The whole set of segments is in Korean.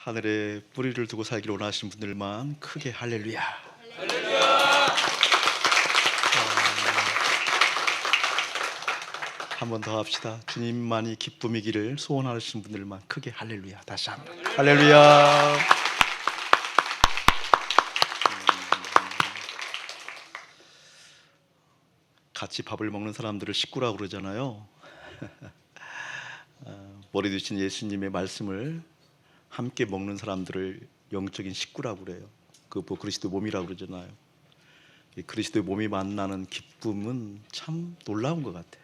하늘에 뿌리를 두고 살기를 원하시는 분들만 크게 할렐루야. 한 번 더 합시다. 주님만이 기쁨이기를 소원하시는 분들만 크게 할렐루야. 다시 한번 할렐루야. 같이 밥을 먹는 사람들을 식구라고 그러잖아요. 머리 드신 예수님의 말씀을 함께 먹는 사람들을 영적인 식구라고 그래요. 그 그리스도 몸이라고 그러잖아요. 그리스도의 몸이 만나는 기쁨은 참 놀라운 것 같아요.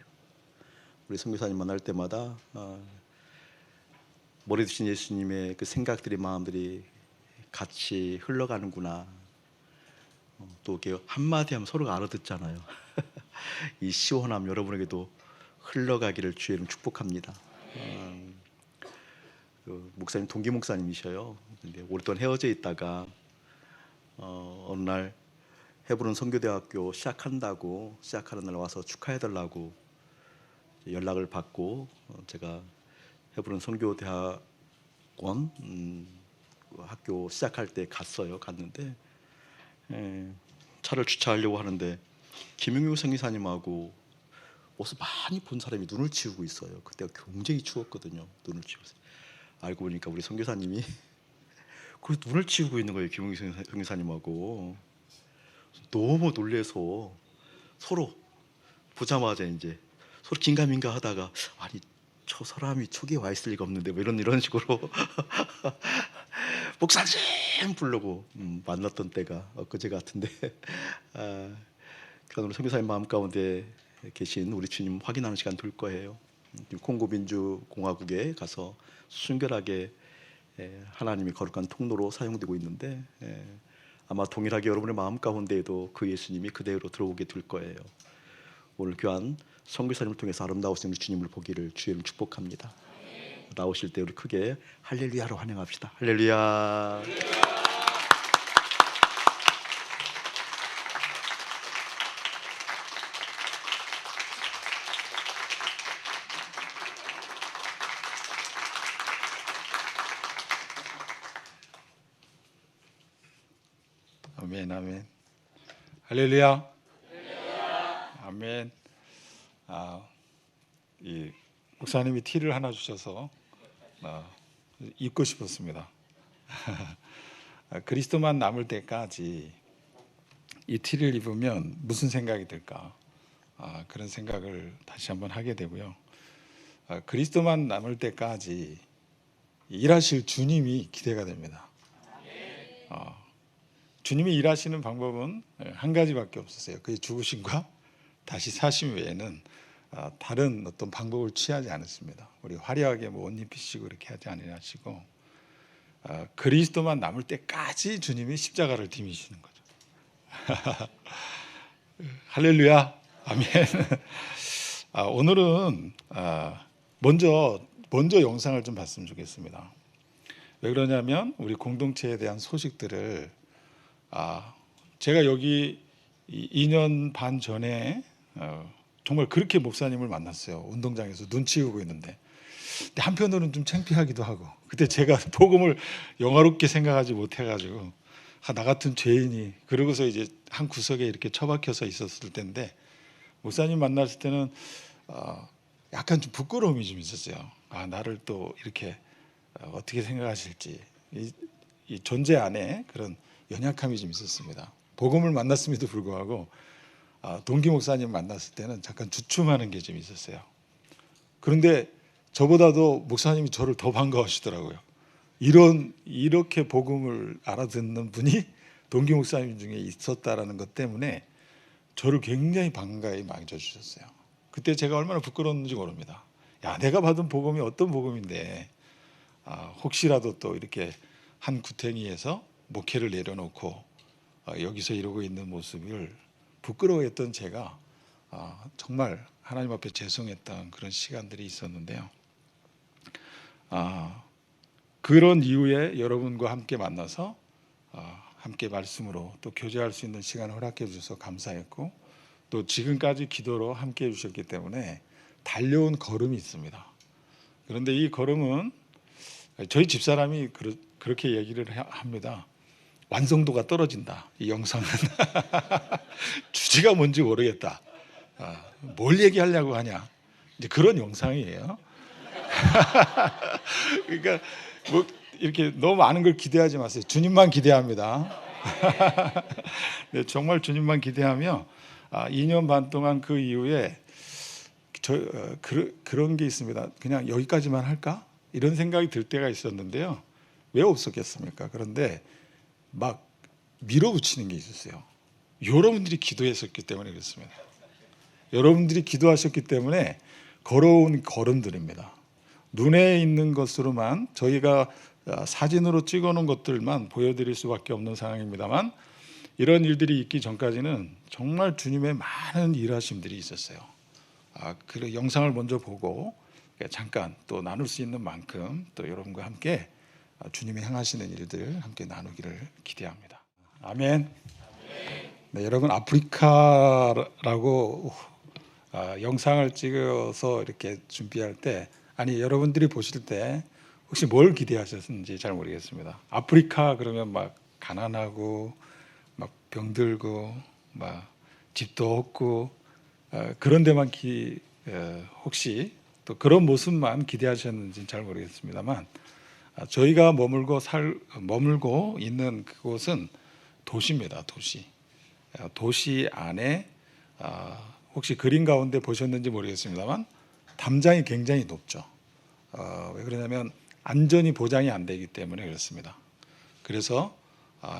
우리 선교사님 만날 때마다 머리 드신 예수님의 그 생각들이, 마음들이 같이 흘러가는구나. 또 이렇게 한마디 하면 서로가 알아듣잖아요. 이 시원함 여러분에게도 흘러가기를 주의 이름 축복합니다. 목사님 동기 목사님이셔요. 근데 오랫동안 헤어져 있다가 어느 날 헤브론 선교대학교 시작하는 날 와서 축하해달라고 연락을 받고 제가 헤브론 선교대학원 학교 시작할 때 갔는데 차를 주차하려고 하는데 김용규 선교사님하고 옷을 많이 본 사람이 눈을 치우고 있어요. 그때가 굉장히 추웠거든요. 눈을 치우고 알고 보니까 우리 선교사님이 그 눈을 치우고 있는 거예요. 김용규 선교사님하고. 너무 놀래서 서로 보자마자 이제 서로 긴가민가 하다가 아니 저 사람이 저기에 와 있을 리가 없는데 뭐 이런 식으로 목사님 부르고 만났던 때가 엊그제 같은데 오늘 선교사님 마음 가운데 계신 우리 주님 확인하는 시간 될 거예요. 콩고 민주공화국에 가서 순결하게 하나님이 거룩한 통로로 사용되고 있는데 아마 동일하게 여러분의 마음 가운데에도 그 예수님이 그대로 들어오게 될 거예요. 오늘 귀한 선교사님을 통해서 아름다우신 우리 주님을 보기를 주의 이름 축복합니다. 나오실 때 우리 크게 할렐루야로 환영합시다. 할렐루야. 아멘, 아멘. 할렐루야. 아멘. 이 목사님이 티를 하나 주셔서 입고 싶었습니다. 그리스도만 남을 때까지 이 티를 입으면 무슨 생각이 들까? 그런 생각을 다시 한번 하게 되고요. 그리스도만 남을 때까지 일하실 주님이 기대가 됩니다. 주님이 일하시는 방법은 한 가지밖에 없었어요. 그게 죽으심과 다시 사심 외에는 다른 어떤 방법을 취하지 않았습니다. 우리 화려하게 옷 입히시고 이렇게 하지 아니하시고 그리스도만 남을 때까지 주님이 십자가를 디미시는 거죠. 할렐루야, 아멘. 오늘은 먼저 영상을 좀 봤으면 좋겠습니다. 왜 그러냐면 우리 공동체에 대한 소식들을 제가 여기 2년 반 전에 정말 그렇게 목사님을 만났어요. 운동장에서 눈 치우고 있는데. 근데 한편으로는 좀 창피하기도 하고, 그때 제가 복음을 영화롭게 생각하지 못해가지고 나 같은 죄인이, 그러고서 이제 한 구석에 이렇게 처박혀서 있었을 때인데 목사님 만났을 때는 약간 좀 부끄러움이 좀 있었어요. 나를 또 이렇게 어떻게 생각하실지, 이 존재 안에 그런 연약함이 좀 있었습니다. 복음을 만났음에도 불구하고 동기 목사님 만났을 때는 잠깐 주춤하는 게 좀 있었어요. 그런데 저보다도 목사님이 저를 더 반가워하시더라고요. 이렇게 복음을 알아듣는 분이 동기 목사님 중에 있었다라는 것 때문에 저를 굉장히 반가이 맞아주셨어요. 그때 제가 얼마나 부끄러웠는지 모릅니다. 내가 받은 복음이 어떤 복음인데 혹시라도 또 이렇게 한 구탱이에서 목회를 내려놓고 여기서 이러고 있는 모습을 부끄러워했던 제가 정말 하나님 앞에 죄송했던 그런 시간들이 있었는데요. 그런 이후에 여러분과 함께 만나서 함께 말씀으로 또 교제할 수 있는 시간을 허락해 주셔서 감사했고, 또 지금까지 기도로 함께 해 주셨기 때문에 달려온 걸음이 있습니다. 그런데 이 걸음은 저희 집사람이 그렇게 얘기를 합니다. 완성도가 떨어진다. 이 영상은 주제가 뭔지 모르겠다. 뭘 얘기하려고 하냐. 이제 그런 영상이에요. 그러니까 뭐 이렇게 너무 많은 걸 기대하지 마세요. 주님만 기대합니다. 네, 정말 주님만 기대하며 2년 반 동안 그 이후에 그런 게 있습니다. 그냥 여기까지만 할까? 이런 생각이 들 때가 있었는데요. 왜 없었겠습니까? 그런데 막 밀어붙이는 게 있었어요. 여러분들이 기도했었기 때문에 그렇습니다. 여러분들이 기도하셨기 때문에 걸어온 걸음들입니다. 눈에 있는 것으로만 저희가 사진으로 찍어놓은 것들만 보여드릴 수밖에 없는 상황입니다만 이런 일들이 있기 전까지는 정말 주님의 많은 일하심들이 있었어요. 그 영상을 먼저 보고 잠깐 또 나눌 수 있는 만큼 또 여러분과 함께 주님이 행하시는 일들 함께 나누기를 기대합니다. 아멘. 네, 여러분 아프리카라고 영상을 찍어서 이렇게 준비할 때 여러분들이 보실 때 혹시 뭘 기대하셨는지 잘 모르겠습니다. 아프리카 그러면 막 가난하고 막 병들고 막 집도 없고 그런 데만 혹시 또 그런 모습만 기대하셨는지 잘 모르겠습니다만 저희가 머물고 있는 그곳은 도시입니다. 도시 안에 혹시 그림 가운데 보셨는지 모르겠습니다만 담장이 굉장히 높죠. 왜 그러냐면 안전이 보장이 안 되기 때문에 그렇습니다. 그래서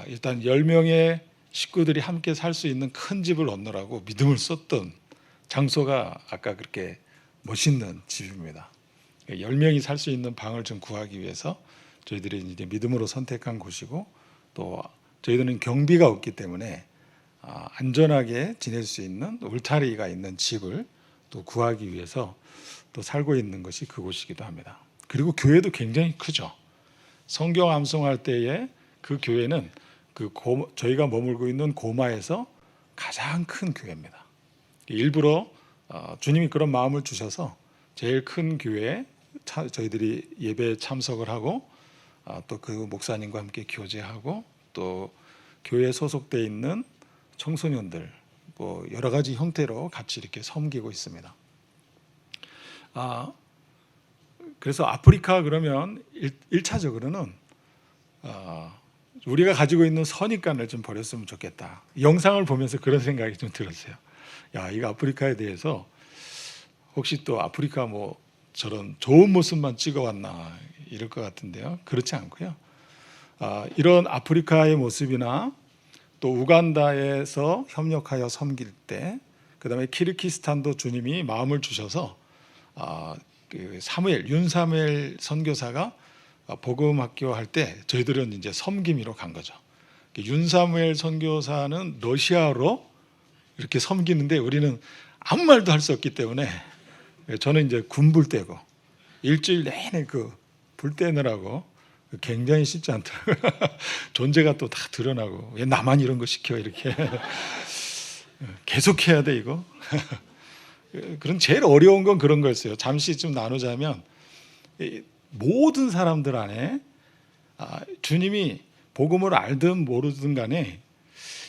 일단 10명의 식구들이 함께 살 수 있는 큰 집을 얻느라고 믿음을 쏟던 장소가 아까 그렇게 멋있는 집입니다. 10명이 살 수 있는 방을 좀 구하기 위해서 저희들이 이제 믿음으로 선택한 곳이고 또 저희들은 경비가 없기 때문에 안전하게 지낼 수 있는 울타리가 있는 집을 또 구하기 위해서 또 살고 있는 것이 그곳이기도 합니다. 그리고 교회도 굉장히 크죠. 성경 암송할 때에 그 교회는 저희가 머물고 있는 고마에서 가장 큰 교회입니다. 일부러 주님이 그런 마음을 주셔서 제일 큰 교회에 저희들이 예배에 참석을 하고 또 그 목사님과 함께 교제하고 또 교회에 소속되어 있는 청소년들 뭐 여러 가지 형태로 같이 이렇게 섬기고 있습니다. 그래서 아프리카 그러면 1차적으로는 우리가 가지고 있는 선입관을 좀 버렸으면 좋겠다. 영상을 보면서 그런 생각이 좀 들었어요. 이거 아프리카에 대해서 혹시 또 아프리카 뭐 저런 좋은 모습만 찍어왔나 이럴 것 같은데요. 그렇지 않고요. 이런 아프리카의 모습이나 또 우간다에서 협력하여 섬길 때, 그다음에 키르기스탄도 주님이 마음을 주셔서 윤사무엘 선교사가 복음학교 할 때 저희들은 이제 섬김이로 간 거죠. 윤사무엘 선교사는 러시아로 이렇게 섬기는데 우리는 아무 말도 할 수 없기 때문에 저는 이제 군불 떼고 일주일 내내 불 떼느라고 굉장히 쉽지 않더라고요. 존재가 또 다 드러나고 왜 나만 이런 거 시켜 이렇게 계속해야 돼 이거. 그런 제일 어려운 건 그런 거였어요. 잠시 좀 나누자면 모든 사람들 안에 주님이 복음을 알든 모르든 간에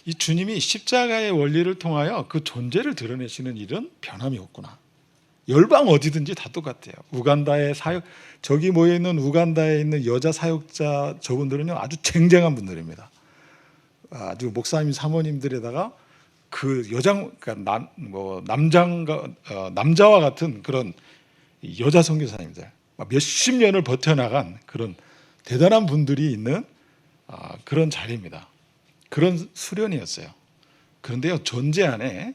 이 주님이 십자가의 원리를 통하여 그 존재를 드러내시는 일은 변함이 없구나. 열방 어디든지 다 똑같아요. 우간다의 저기 모여 있는 우간다에 있는 여자 사역자 저분들은요 아주 쟁쟁한 분들입니다. 아주 목사님 사모님들에다가 그 그러니까 남자와 같은 그런 여자 선교사님들 몇십 년을 버텨나간 그런 대단한 분들이 있는 그런 자리입니다. 그런 수련이었어요. 그런데요 존재 안에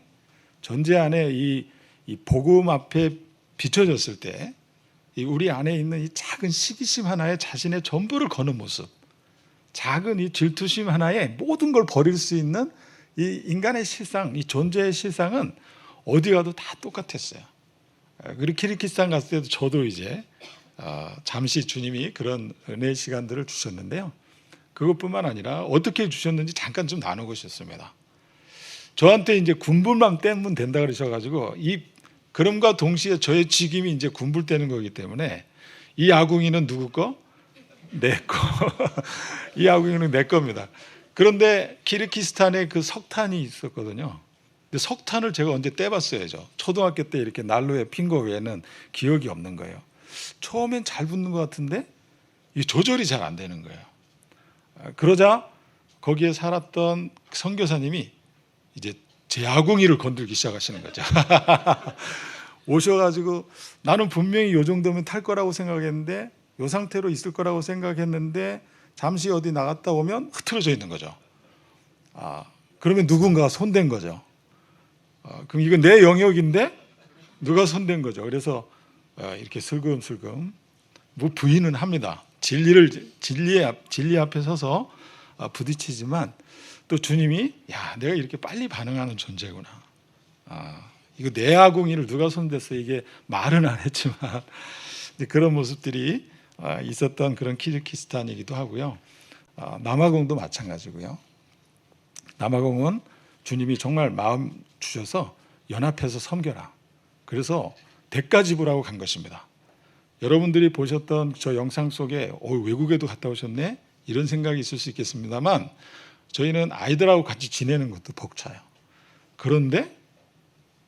이 복음 앞에 비춰졌을 때 우리 안에 있는 이 작은 시기심 하나에 자신의 전부를 거는 모습, 작은 이 질투심 하나에 모든 걸 버릴 수 있는 이 인간의 실상, 이 존재의 실상은 어디 가도 다 똑같았어요. 그리고 키르기스탄 갔을 때도 저도 이제 잠시 주님이 그런 은혜의 시간들을 주셨는데요. 그것뿐만 아니라 어떻게 주셨는지 잠깐 좀 나누고 싶습니다. 저한테 이제 군불만 떼면 된다 그러셔가지고 그럼과 동시에 저의 직임이 이제 군불 떼는 거기 때문에 이 아궁이는 누구 거? 내 거. 이 아궁이는 내 겁니다. 그런데 키르기스탄에 그 석탄이 있었거든요. 근데 석탄을 제가 언제 떼봤어야죠. 초등학교 때 이렇게 난로에 핀 거 외에는 기억이 없는 거예요. 처음엔 잘 붙는 것 같은데 이 조절이 잘 안 되는 거예요. 그러자 거기에 살았던 선교사님이 이제 제 아궁이를 건들기 시작하시는 거죠. 오셔가지고 나는 분명히 이 정도면 탈 거라고 생각했는데 이 상태로 있을 거라고 생각했는데 잠시 어디 나갔다 오면 흐트러져 있는 거죠. 그러면 누군가 손댄 거죠. 그럼 이건 내 영역인데 누가 손댄 거죠. 그래서 이렇게 슬금슬금 뭐 부인은 합니다. 진리 앞에 서서 부딪히지만 또 주님이 야 내가 이렇게 빨리 반응하는 존재구나. 이거 내 아궁이를 누가 손댔어. 이게 말은 안 했지만 그런 모습들이 있었던 그런 키르기스탄이기도 하고요. 남아공도 마찬가지고요. 남아공은 주님이 정말 마음 주셔서 연합해서 섬겨라. 그래서 대가 지불하고 간 것입니다. 여러분들이 보셨던 저 영상 속에 외국에도 갔다 오셨네? 이런 생각이 있을 수 있겠습니다만 저희는 아이들하고 같이 지내는 것도 벅차요. 그런데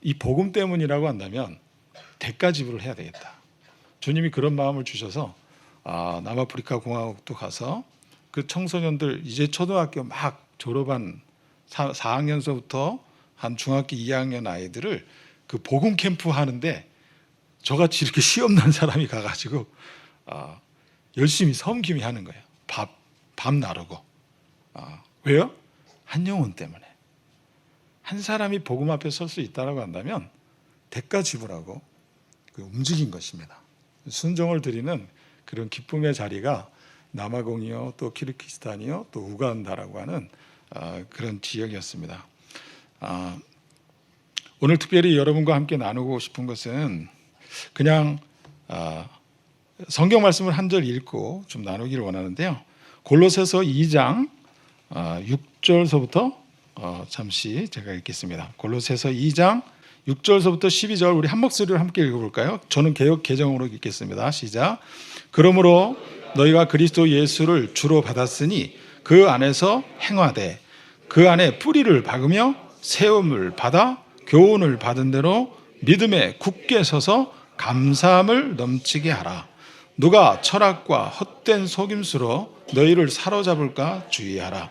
이 복음 때문이라고 한다면 대가 지불을 해야 되겠다. 주님이 그런 마음을 주셔서 남아프리카 공화국도 가서 그 청소년들 이제 초등학교 막 졸업한 4학년서부터 한 중학교 2학년 아이들을 그 복음 캠프 하는데 저같이 이렇게 시험 난 사람이 가가지고 열심히 섬김이 하는 거예요. 밥 나르고. 왜요? 한 영혼 때문에. 한 사람이 복음 앞에 설 수 있다고 한다면 대가 지불하고 움직인 것입니다. 순종을 드리는 그런 기쁨의 자리가 남아공이요, 또 키르기스탄이요, 또 우간다라고 하는 그런 지역이었습니다. 오늘 특별히 여러분과 함께 나누고 싶은 것은 그냥 성경 말씀을 한 절 읽고 좀 나누기를 원하는데요. 골로새서 2장 6절서부터 잠시 제가 읽겠습니다. 골로새서 2장 6절서부터 12절 우리 한 목소리로 함께 읽어볼까요? 저는 개역 개정으로 읽겠습니다. 시작. 그러므로 너희가 그리스도 예수를 주로 받았으니 그 안에서 행하되 그 안에 뿌리를 박으며 세움을 받아 교훈을 받은 대로 믿음에 굳게 서서 감사함을 넘치게 하라. 누가 철학과 헛된 속임수로 너희를 사로잡을까 주의하라.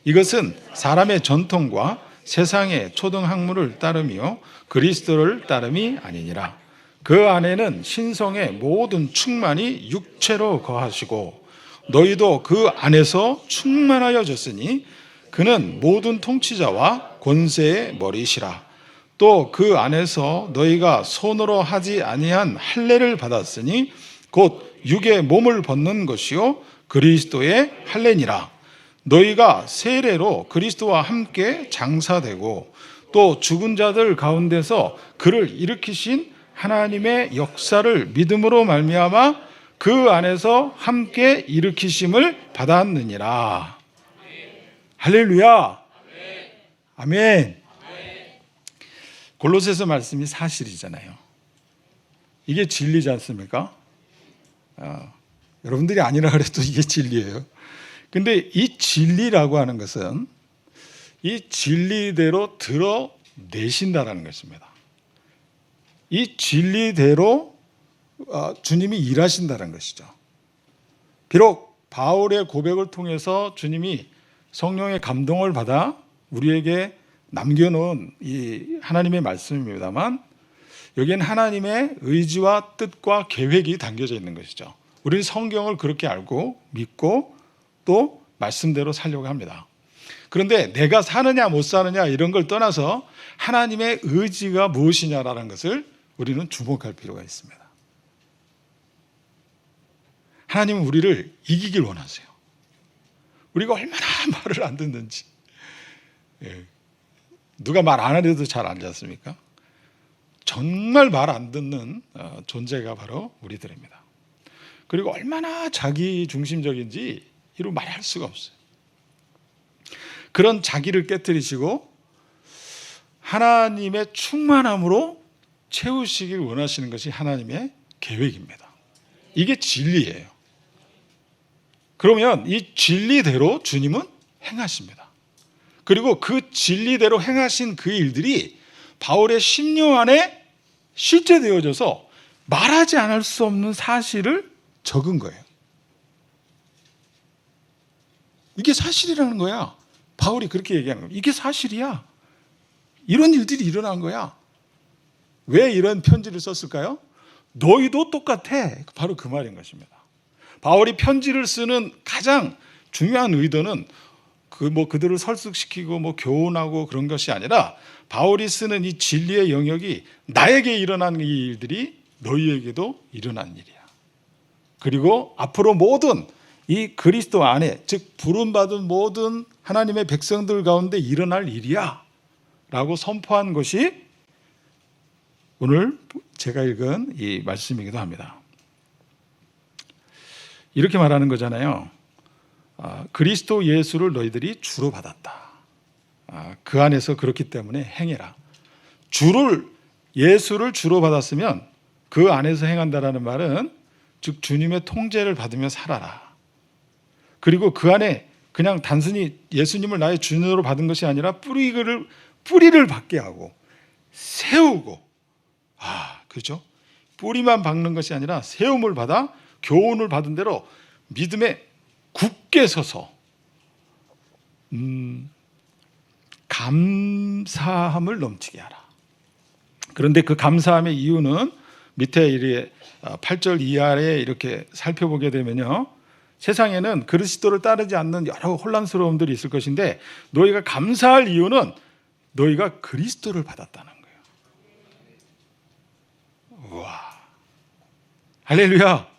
이것은 사람의 전통과 세상의 초등학문을 따름이요 그리스도를 따름이 아니니라. 그 안에는 신성의 모든 충만이 육체로 거하시고 너희도 그 안에서 충만하여졌으니 그는 모든 통치자와 권세의 머리시라. 또 그 안에서 너희가 손으로 하지 아니한 할례를 받았으니 곧 육의 몸을 벗는 것이요 그리스도의 할례니라. 너희가 세례로 그리스도와 함께 장사되고 또 죽은 자들 가운데서 그를 일으키신 하나님의 역사를 믿음으로 말미암아 그 안에서 함께 일으키심을 받았느니라. 할렐루야. 아멘. 골로새서 말씀이 사실이잖아요. 이게 진리지 않습니까? 여러분들이 아니라 그래도 이게 진리예요. 근데 이 진리라고 하는 것은 이 진리대로 드러내신다라는 것입니다. 이 진리대로 주님이 일하신다는 것이죠. 비록 바울의 고백을 통해서 주님이 성령의 감동을 받아 우리에게 남겨놓은 이 하나님의 말씀입니다만 여기엔 하나님의 의지와 뜻과 계획이 담겨져 있는 것이죠. 우리는 성경을 그렇게 알고 믿고 또 말씀대로 살려고 합니다. 그런데 내가 사느냐 못 사느냐 이런 걸 떠나서 하나님의 의지가 무엇이냐라는 것을 우리는 주목할 필요가 있습니다. 하나님은 우리를 이기길 원하세요. 우리가 얼마나 말을 안 듣는지. 누가 말 안 해도 잘 알지 않습니까? 정말 말 안 듣는 존재가 바로 우리들입니다. 그리고 얼마나 자기 중심적인지 이루 말할 수가 없어요. 그런 자기를 깨뜨리시고 하나님의 충만함으로 채우시길 원하시는 것이 하나님의 계획입니다. 이게 진리예요. 그러면 이 진리대로 주님은 행하십니다. 그리고 그 진리대로 행하신 그 일들이 바울의 심령 안에 실제 되어져서 말하지 않을 수 없는 사실을 적은 거예요. 이게 사실이라는 거야. 바울이 그렇게 얘기하는 거예요. 이게 사실이야. 이런 일들이 일어난 거야. 왜 이런 편지를 썼을까요? 너희도 똑같아. 바로 그 말인 것입니다. 바울이 편지를 쓰는 가장 중요한 의도는 그들을 설득시키고 교훈하고 그런 것이 아니라 바울이 쓰는 이 진리의 영역이 나에게 일어난 이 일들이 너희에게도 일어난 일이야. 그리고 앞으로 모든 이 그리스도 안에, 즉 부름받은 모든 하나님의 백성들 가운데 일어날 일이야 라고 선포한 것이 오늘 제가 읽은 이 말씀이기도 합니다. 이렇게 말하는 거잖아요. 그리스도 예수를 너희들이 주로 받았다. 그 안에서 그렇기 때문에 행해라. 예수를 주로 받았으면 그 안에서 행한다라는 말은 즉 주님의 통제를 받으며 살아라. 그리고 그 안에 그냥 단순히 예수님을 나의 주인으로 받은 것이 아니라 뿌리를 받게 하고 세우고, 그렇죠? 뿌리만 박는 것이 아니라 세움을 받아 교훈을 받은 대로 믿음에 굳게 서서 감사함을 넘치게 하라. 그런데 그 감사함의 이유는 밑에 8절 이하에 이렇게 살펴보게 되면요, 세상에는 그리스도를 따르지 않는 여러 혼란스러움들이 있을 것인데 너희가 감사할 이유는 너희가 그리스도를 받았다는 거예요. 우와, 할렐루야.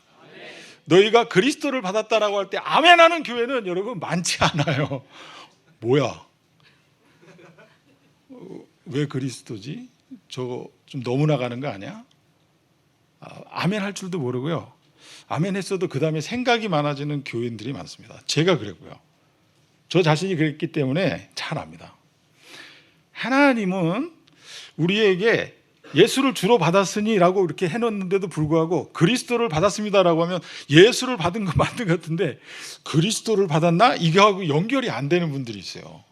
너희가 그리스도를 받았다라고 할 때 아멘하는 교회는 여러분 많지 않아요. 뭐야? 왜 그리스도지? 저거 좀 너무 나가는 거 아니야? 아멘 할 줄도 모르고요. 아멘 했어도 그 다음에 생각이 많아지는 교인들이 많습니다. 제가 그랬고요. 저 자신이 그랬기 때문에 잘 압니다. 하나님은 우리에게 예수를 주로 받았으니라고 이렇게 해놓는데도 불구하고 그리스도를 받았습니다라고 하면 예수를 받은 것 맞는 것 같은데 그리스도를 받았나? 이거하고 연결이 안 되는 분들이 있어요.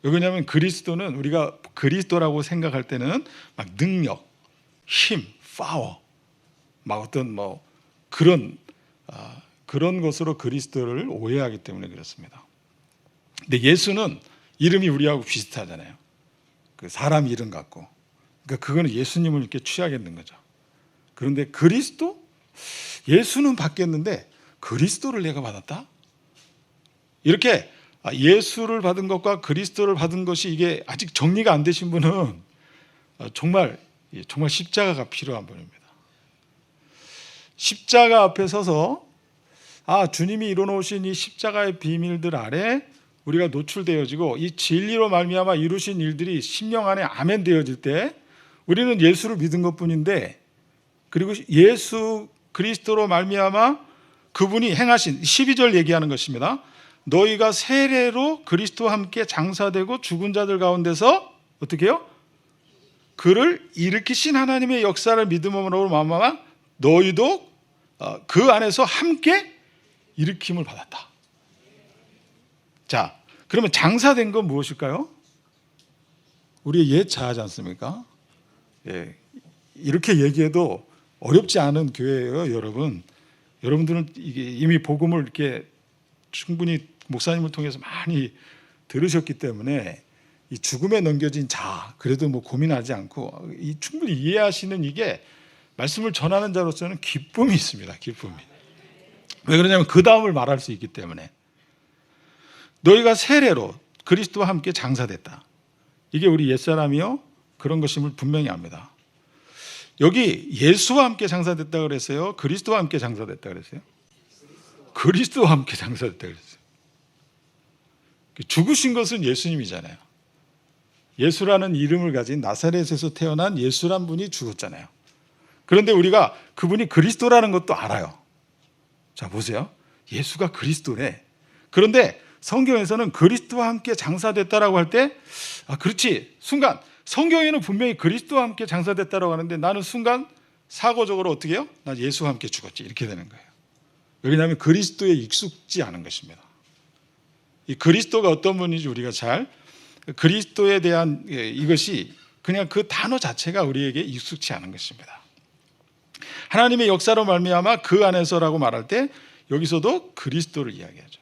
왜냐하면 그리스도는 우리가 그리스도라고 생각할 때는 막 능력, 힘, 파워, 막 어떤 그런 것으로 그리스도를 오해하기 때문에 그렇습니다. 근데 예수는 이름이 우리하고 비슷하잖아요. 그 사람 이름 같고. 그러니까 그거는 예수님을 이렇게 취하겠는 거죠. 그런데 그리스도? 예수는 받겠는데 그리스도를 내가 받았다? 이렇게 예수를 받은 것과 그리스도를 받은 것이 이게 아직 정리가 안 되신 분은 정말 십자가가 필요한 분입니다. 십자가 앞에 서서 주님이 이뤄놓으신 이 십자가의 비밀들 아래 우리가 노출되어지고 이 진리로 말미암아 이루신 일들이 심령 안에 아멘 되어질 때 우리는 예수를 믿은 것뿐인데, 그리고 예수 그리스도로 말미암아 그분이 행하신 12절 얘기하는 것입니다. 너희가 세례로 그리스도와 함께 장사되고 죽은 자들 가운데서 어떻게 해요? 그를 일으키신 하나님의 역사를 믿음으로 말미암아 너희도 그 안에서 함께 일으킴을 받았다. 자, 그러면 장사된 건 무엇일까요? 우리의 옛 자아지 않습니까? 예, 이렇게 얘기해도 어렵지 않은 교회예요, 여러분. 여러분들은 이미 복음을 이렇게 충분히 목사님을 통해서 많이 들으셨기 때문에 이 죽음에 넘겨진 자아, 그래도 고민하지 않고 충분히 이해하시는 이게 말씀을 전하는 자로서는 기쁨이 있습니다. 기쁨이. 왜 그러냐면 그 다음을 말할 수 있기 때문에. 너희가 세례로 그리스도와 함께 장사됐다. 이게 우리 옛사람이요 그런 것임을 분명히 압니다. 여기 예수와 함께 장사됐다 그랬어요? 그리스도와 함께 장사됐다 그랬어요? 그리스도와 함께 장사됐다 그랬어요. 죽으신 것은 예수님이잖아요. 예수라는 이름을 가진 나사렛에서 태어난 예수란 분이 죽었잖아요. 그런데 우리가 그분이 그리스도라는 것도 알아요. 자, 보세요. 예수가 그리스도래. 그런데 성경에서는 그리스도와 함께 장사됐다라고 할 때, 그렇지. 순간 성경에는 분명히 그리스도와 함께 장사됐다라고 하는데 나는 순간 사고적으로 어떻게 해요? 나 예수와 함께 죽었지. 이렇게 되는 거예요. 왜냐하면 그리스도에 익숙지 않은 것입니다. 이 그리스도가 어떤 분인지 우리가 잘 그리스도에 대한 이것이 그냥 그 단어 자체가 우리에게 익숙치 않은 것입니다. 하나님의 역사로 말미암아 그 안에서라고 말할 때 여기서도 그리스도를 이야기하죠.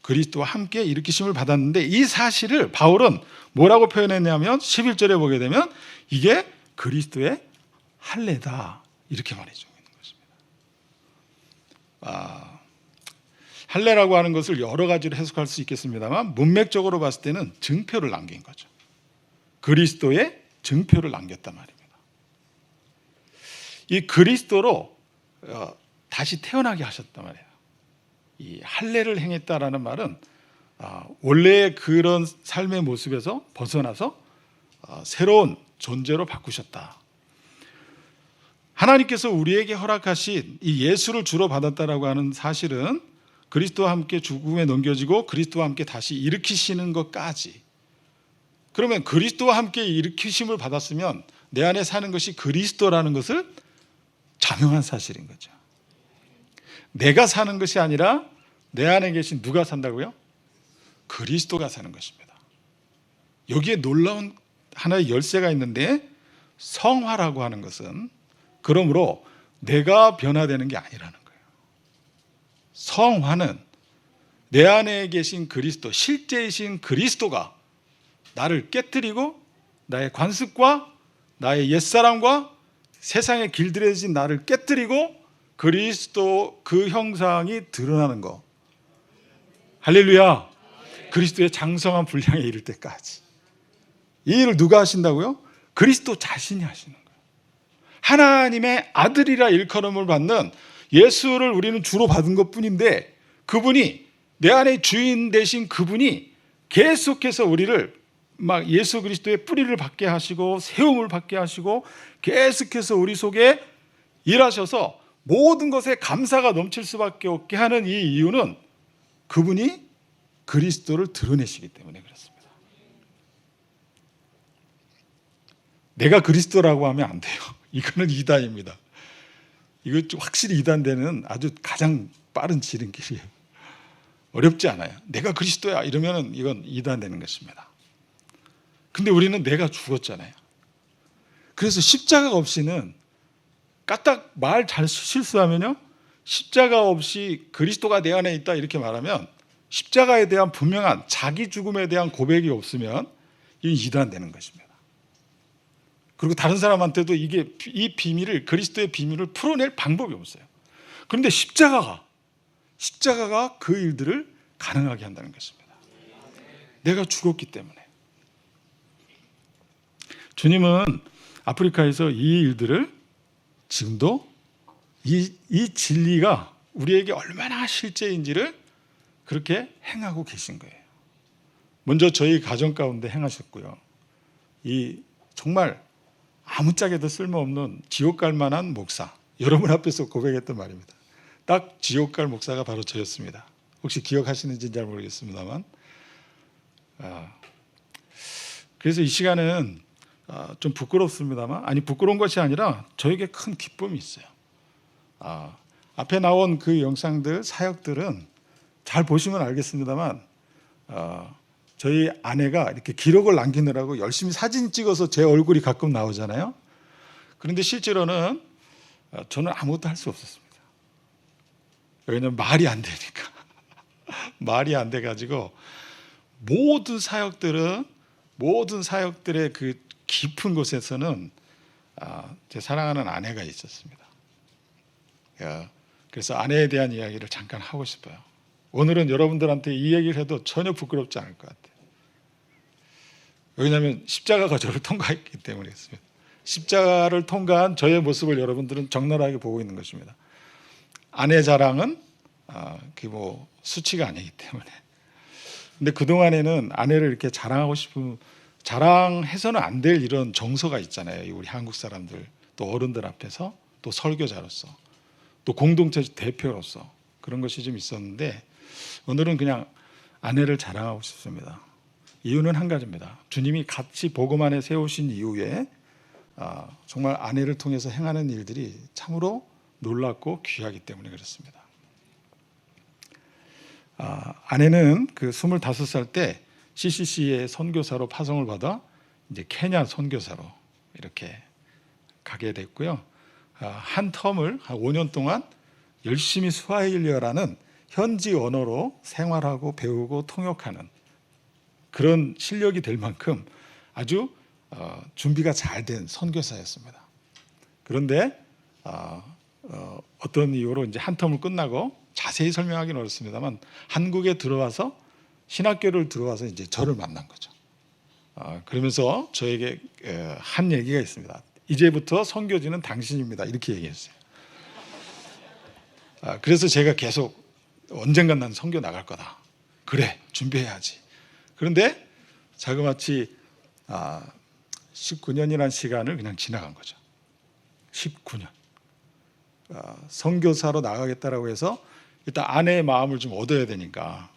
그리스도와 함께 일으키심을 받았는데 이 사실을 바울은 뭐라고 표현했냐면 11절에 보게 되면 이게 그리스도의 할례다 이렇게 말해주고 있는 것입니다. 할례라고 하는 것을 여러 가지로 해석할 수 있겠습니다만 문맥적으로 봤을 때는 증표를 남긴 거죠. 그리스도의 증표를 남겼단 말입니다. 이 그리스도로 다시 태어나게 하셨단 말이에요. 이 할례를 행했다라는 말은 원래의 그런 삶의 모습에서 벗어나서 새로운 존재로 바꾸셨다. 하나님께서 우리에게 허락하신 이 예수를 주로 받았다라고 하는 사실은 그리스도와 함께 죽음에 넘겨지고 그리스도와 함께 다시 일으키시는 것까지. 그러면 그리스도와 함께 일으키심을 받았으면 내 안에 사는 것이 그리스도라는 것을 자명한 사실인 거죠. 내가 사는 것이 아니라 내 안에 계신 누가 산다고요? 그리스도가 사는 것입니다. 여기에 놀라운 하나의 열쇠가 있는데 성화라고 하는 것은 그러므로 내가 변화되는 게 아니라는 거예요. 성화는 내 안에 계신 그리스도, 실제이신 그리스도가 나를 깨뜨리고 나의 관습과 나의 옛사람과 세상에 길들여진 나를 깨뜨리고 그리스도 그 형상이 드러나는 거. 할렐루야. 그리스도의 장성한 분량에 이를 때까지. 이 일을 누가 하신다고요? 그리스도 자신이 하시는 거예요. 하나님의 아들이라 일컬음을 받는 예수를 우리는 주로 받은 것뿐인데 그분이 내 안에 주인 되신 그분이 계속해서 우리를 막 예수 그리스도의 뿌리를 받게 하시고 세움을 받게 하시고 계속해서 우리 속에 일하셔서 모든 것에 감사가 넘칠 수밖에 없게 하는 이 이유는 그분이 그리스도를 드러내시기 때문에 그렇습니다. 내가 그리스도라고 하면 안 돼요. 이거는 이단입니다. 이거 좀 확실히 이단되는 아주 가장 빠른 지름길이에요. 어렵지 않아요. 내가 그리스도야 이러면 이건 이단되는 것입니다. 근데 우리는 내가 죽었잖아요. 그래서 십자가가 없이는 까딱 말 잘 실수하면요. 십자가 없이 그리스도가 내 안에 있다 이렇게 말하면 십자가에 대한 분명한 자기 죽음에 대한 고백이 없으면 이건 이단되는 것입니다. 그리고 다른 사람한테도 이게 이 비밀을 그리스도의 비밀을 풀어낼 방법이 없어요. 그런데 십자가가 그 일들을 가능하게 한다는 것입니다. 내가 죽었기 때문에. 주님은 아프리카에서 이 일들을 지금도 이 진리가 우리에게 얼마나 실제인지를 그렇게 행하고 계신 거예요. 먼저 저희 가정 가운데 행하셨고요. 이 정말 아무짝에도 쓸모없는 지옥 갈 만한 목사, 여러분 앞에서 고백했던 말입니다. 딱 지옥 갈 목사가 바로 저였습니다. 혹시 기억하시는지는 잘 모르겠습니다만 그래서 이 시간은 좀 부끄럽습니다만 아니 부끄러운 것이 아니라 저에게 큰 기쁨이 있어요. 앞에 나온 그 영상들 사역들은 잘 보시면 알겠습니다만 저희 아내가 이렇게 기록을 남기느라고 열심히 사진 찍어서 제 얼굴이 가끔 나오잖아요. 그런데 실제로는 저는 아무것도 할 수 없었습니다. 왜냐하면 말이 안 되니까. 말이 안 돼가지고 모든 사역들의 그 깊은 곳에서는 제 사랑하는 아내가 있었습니다. 그래서 아내에 대한 이야기를 잠깐 하고 싶어요. 오늘은 여러분들한테 이 얘기를 해도 전혀 부끄럽지 않을 것 같아요. 왜냐하면 십자가가 저를 통과했기 때문에 그렇습니다. 십자가를 통과한 저의 모습을 여러분들은 적나라하게 보고 있는 것입니다. 아내 자랑은 뭐 수치가 아니기 때문에. 근데 그동안에는 아내를 이렇게 자랑하고 싶은 자랑해서는 안 될 이런 정서가 있잖아요. 우리 한국 사람들 또 어른들 앞에서 또 설교자로서 또 공동체 대표로서 그런 것이 좀 있었는데 오늘은 그냥 아내를 자랑하고 싶습니다. 이유는 한 가지입니다. 주님이 같이 복음 안에 세우신 이후에 정말 아내를 통해서 행하는 일들이 참으로 놀랍고 귀하기 때문에 그렇습니다. 아내는 그 25살 때 CCC의 선교사로 파송을 받아 이제 케냐 선교사로 이렇게 가게 됐고요. 한 텀을 한 5년 동안 열심히 스와힐리어라는 현지 언어로 생활하고 배우고 통역하는 그런 실력이 될 만큼 아주 준비가 잘 된 선교사였습니다. 그런데 어떤 이유로 이제 한 텀을 끝나고 자세히 설명하기는 어렵습니다만 한국에 들어와서 신학교를 들어와서 이제 저를 만난 거죠. 그러면서 저에게 한 얘기가 있습니다. 이제부터 선교지는 당신입니다. 이렇게 얘기했어요. 그래서 제가 계속 언젠간 난 선교 나갈 거다. 그래, 준비해야지. 그런데 자그마치 19년이라는 시간을 그냥 지나간 거죠. 19년. 선교사로 나가겠다라고 해서 일단 아내의 마음을 좀 얻어야 되니까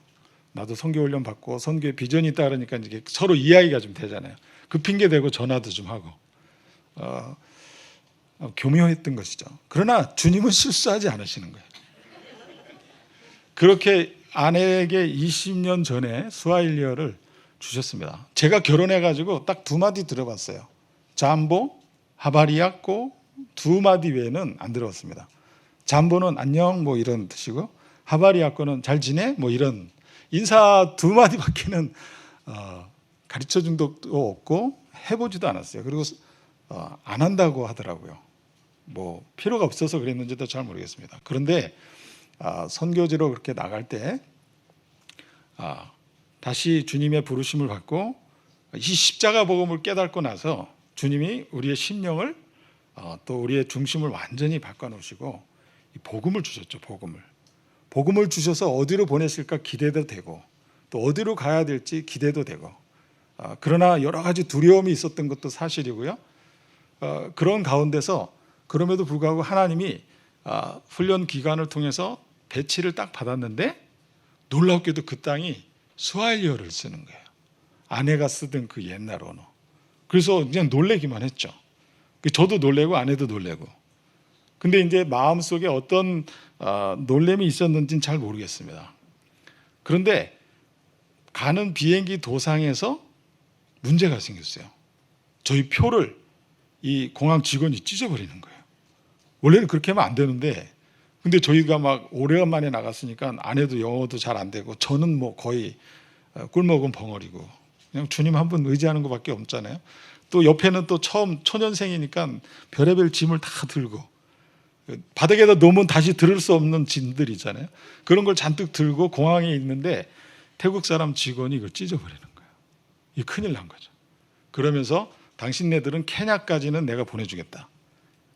나도 선교 훈련 받고 선교의 비전이 있다 그러니까 이제 서로 이야기가 좀 되잖아요. 그 핑계 대고 전화도 좀 하고 교묘했던 것이죠. 그러나 주님은 실수하지 않으시는 거예요. 그렇게 아내에게 20년 전에 스와힐리어를 주셨습니다. 제가 결혼해가지고 딱 2마디 들어봤어요. 잠보, 하바리야꼬 2마디 외에는 안 들어봤습니다. 잠보는 안녕 뭐 이런 뜻이고 하바리야꼬는 잘 지내 뭐 이런 인사 2마디밖에는 가르쳐 준 적도 없고 해보지도 않았어요. 그리고 안 한다고 하더라고요. 뭐 필요가 없어서 그랬는지도 잘 모르겠습니다. 그런데 선교지로 그렇게 나갈 때 다시 주님의 부르심을 받고 이 십자가 복음을 깨닫고 나서 주님이 우리의 심령을 또 우리의 중심을 완전히 바꿔놓으시고 복음을 주셨죠. 복음을 주셔서 어디로 보내실까 기대도 되고 또 어디로 가야 될지 기대도 되고 그러나 여러 가지 두려움이 있었던 것도 사실이고요. 그런 가운데서 그럼에도 불구하고 하나님이 훈련 기간을 통해서 배치를 딱 받았는데 놀랍게도 그 땅이 스와힐리어를 쓰는 거예요. 아내가 쓰던 그 옛날 언어. 그래서 그냥 놀래기만 했죠. 저도 놀래고 아내도 놀래고. 근데 이제 마음속에 어떤 놀램이 있었는지는 잘 모르겠습니다. 그런데 가는 비행기 도상에서 문제가 생겼어요. 저희 표를 이 공항 직원이 찢어버리는 거예요. 원래는 그렇게 하면 안 되는데 근데 저희가 막 오래간만에 나갔으니까 아내도 영어도 잘 안 되고 저는 뭐 거의 꿀먹은 벙어리고 그냥 주님 한 분 의지하는 것밖에 없잖아요. 또 옆에는 또 처음 초년생이니까 별의별 짐을 다 들고 바닥에다 놓으면 다시 들을 수 없는 짐들 있잖아요. 그런 걸 잔뜩 들고 공항에 있는데 태국 사람 직원이 이걸 찢어버리는 거예요. 이 큰일 난 거죠. 그러면서 당신네들은 케냐까지는 내가 보내주겠다.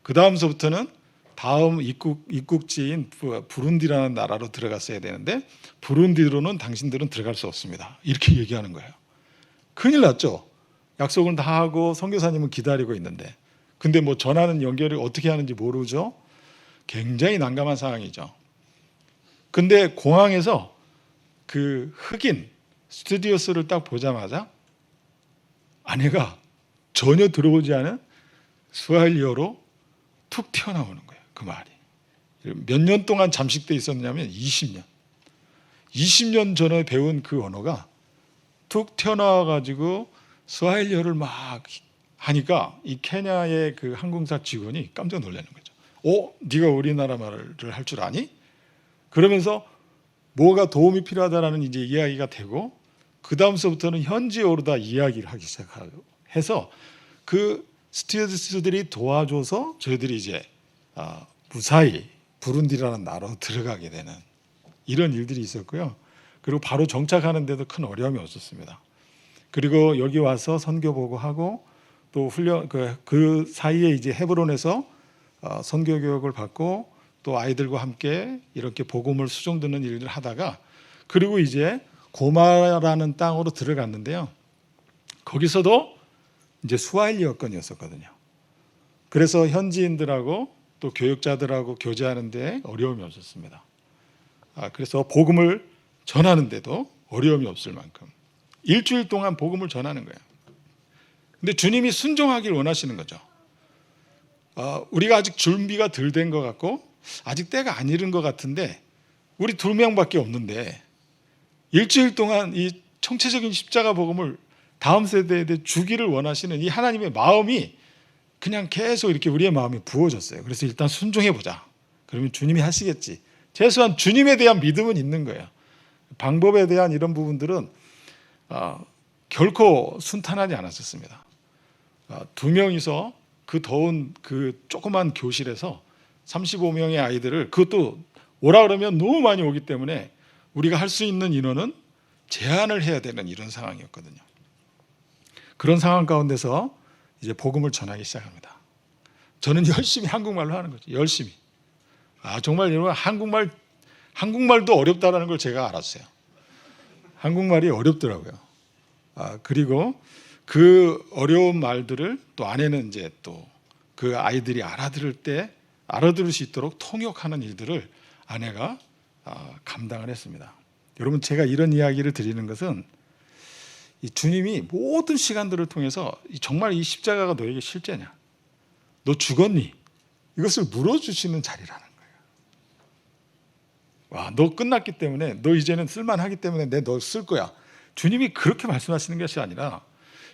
그 다음서부터는 다음 입국지인 부룬디라는 나라로 들어갔어야 되는데 부룬디로는 당신들은 들어갈 수 없습니다. 이렇게 얘기하는 거예요. 큰일 났죠. 약속은 다 하고 선교사님은 기다리고 있는데 근데 뭐 전화는 연결을 어떻게 하는지 모르죠. 굉장히 난감한 상황이죠. 근데 공항에서 그 흑인 스튜디오스를 딱 보자마자 아내가 전혀 들어오지 않은 스와힐리어로 툭 튀어나오는 거예요. 그 말이. 몇 년 동안 잠식돼 있었냐면 20년. 20년 전에 배운 그 언어가 툭 튀어나와가지고 스와힐리어를 막 하니까 이 케냐의 그 항공사 직원이 깜짝 놀라는 거죠. 네가 우리나라 말을 할 줄 아니? 그러면서 뭐가 도움이 필요하다라는 이제 이야기가 되고 그 다음서부터는 현지어로 다 이야기를 하기 시작하고 해서 그 스튜어디스들이 도와줘서 저희들이 이제 무사히 부룬디라는 나라로 들어가게 되는 이런 일들이 있었고요. 그리고 바로 정착하는 데도 큰 어려움이 없었습니다. 그리고 여기 와서 선교 보고하고 또 훈련 그 사이에 이제 헤브론에서 선교 교육을 받고 또 아이들과 함께 이렇게 복음을 수종 듣는 일을 하다가 그리고 이제 고마라는 땅으로 들어갔는데요. 거기서도 이제 스와힐리 여건이었었거든요. 그래서 현지인들하고 또 교육자들하고 교제하는데 어려움이 없었습니다. 그래서 복음을 전하는데도 어려움이 없을 만큼 일주일 동안 복음을 전하는 거예요. 근데 주님이 순종하길 원하시는 거죠. 우리가 아직 준비가 덜 된 것 같고 아직 때가 안 이른 것 같은데 우리 2명밖에 없는데 일주일 동안 이 총체적인 십자가 복음을 다음 세대에 주기를 원하시는 이 하나님의 마음이 그냥 계속 이렇게 우리의 마음이 부어졌어요. 그래서 일단 순종해 보자. 그러면 주님이 하시겠지. 최소한 주님에 대한 믿음은 있는 거예요. 방법에 대한 이런 부분들은 결코 순탄하지 않았었습니다. 두 명이서 그 더운 그 조그만 교실에서 35명의 아이들을, 그것도 오라 그러면 너무 많이 오기 때문에 우리가 할 수 있는 인원은 제한을 해야 되는 이런 상황이었거든요. 그런 상황 가운데서 이제 복음을 전하기 시작합니다. 저는 열심히 한국말로 하는 거죠. 열심히. 정말 여러분, 한국말도 어렵다라는 걸 제가 알았어요. 한국말이 어렵더라고요. 그리고 그 어려운 말들을 또 아내는 이제 또 그 아이들이 알아들을 수 있도록 통역하는 일들을 아내가 감당을 했습니다. 여러분, 제가 이런 이야기를 드리는 것은 이 주님이 모든 시간들을 통해서 정말 이 십자가가 너에게 실제냐, 너 죽었니, 이것을 물어주시는 자리라는 거예요. 너 끝났기 때문에, 너 이제는 쓸만하기 때문에 내 너 쓸 거야. 주님이 그렇게 말씀하시는 것이 아니라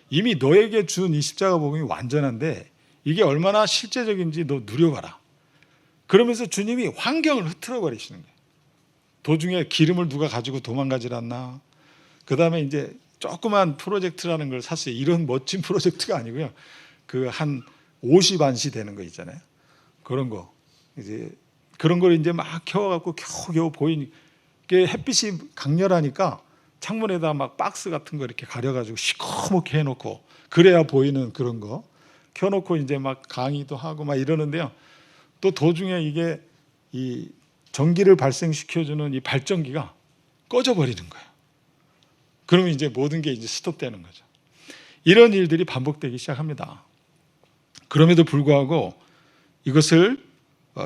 이미 너에게 준 이 십자가 복음이 완전한데 이게 얼마나 실제적인지 너 누려봐라. 그러면서 주님이 환경을 흐트러 버리시는 거예요. 도중에 기름을 누가 가지고 도망가질 않나. 그 다음에 이제 조그만 프로젝트라는 걸 샀어요. 이런 멋진 프로젝트가 아니고요. 그 한 50안시 되는 거 있잖아요. 그런 거. 이제 그런 걸 이제 막 켜갖고 겨우겨우 보이니, 게 햇빛이 강렬하니까 창문에다 막 박스 같은 거 이렇게 가려가지고 시커멓게 해놓고, 그래야 보이는 그런 거 켜놓고 이제 막 강의도 하고 막 이러는데요. 또 도중에 이게 이 전기를 발생시켜주는 이 발전기가 꺼져버리는 거예요. 그러면 이제 모든 게 이제 스톱되는 거죠. 이런 일들이 반복되기 시작합니다. 그럼에도 불구하고 이것을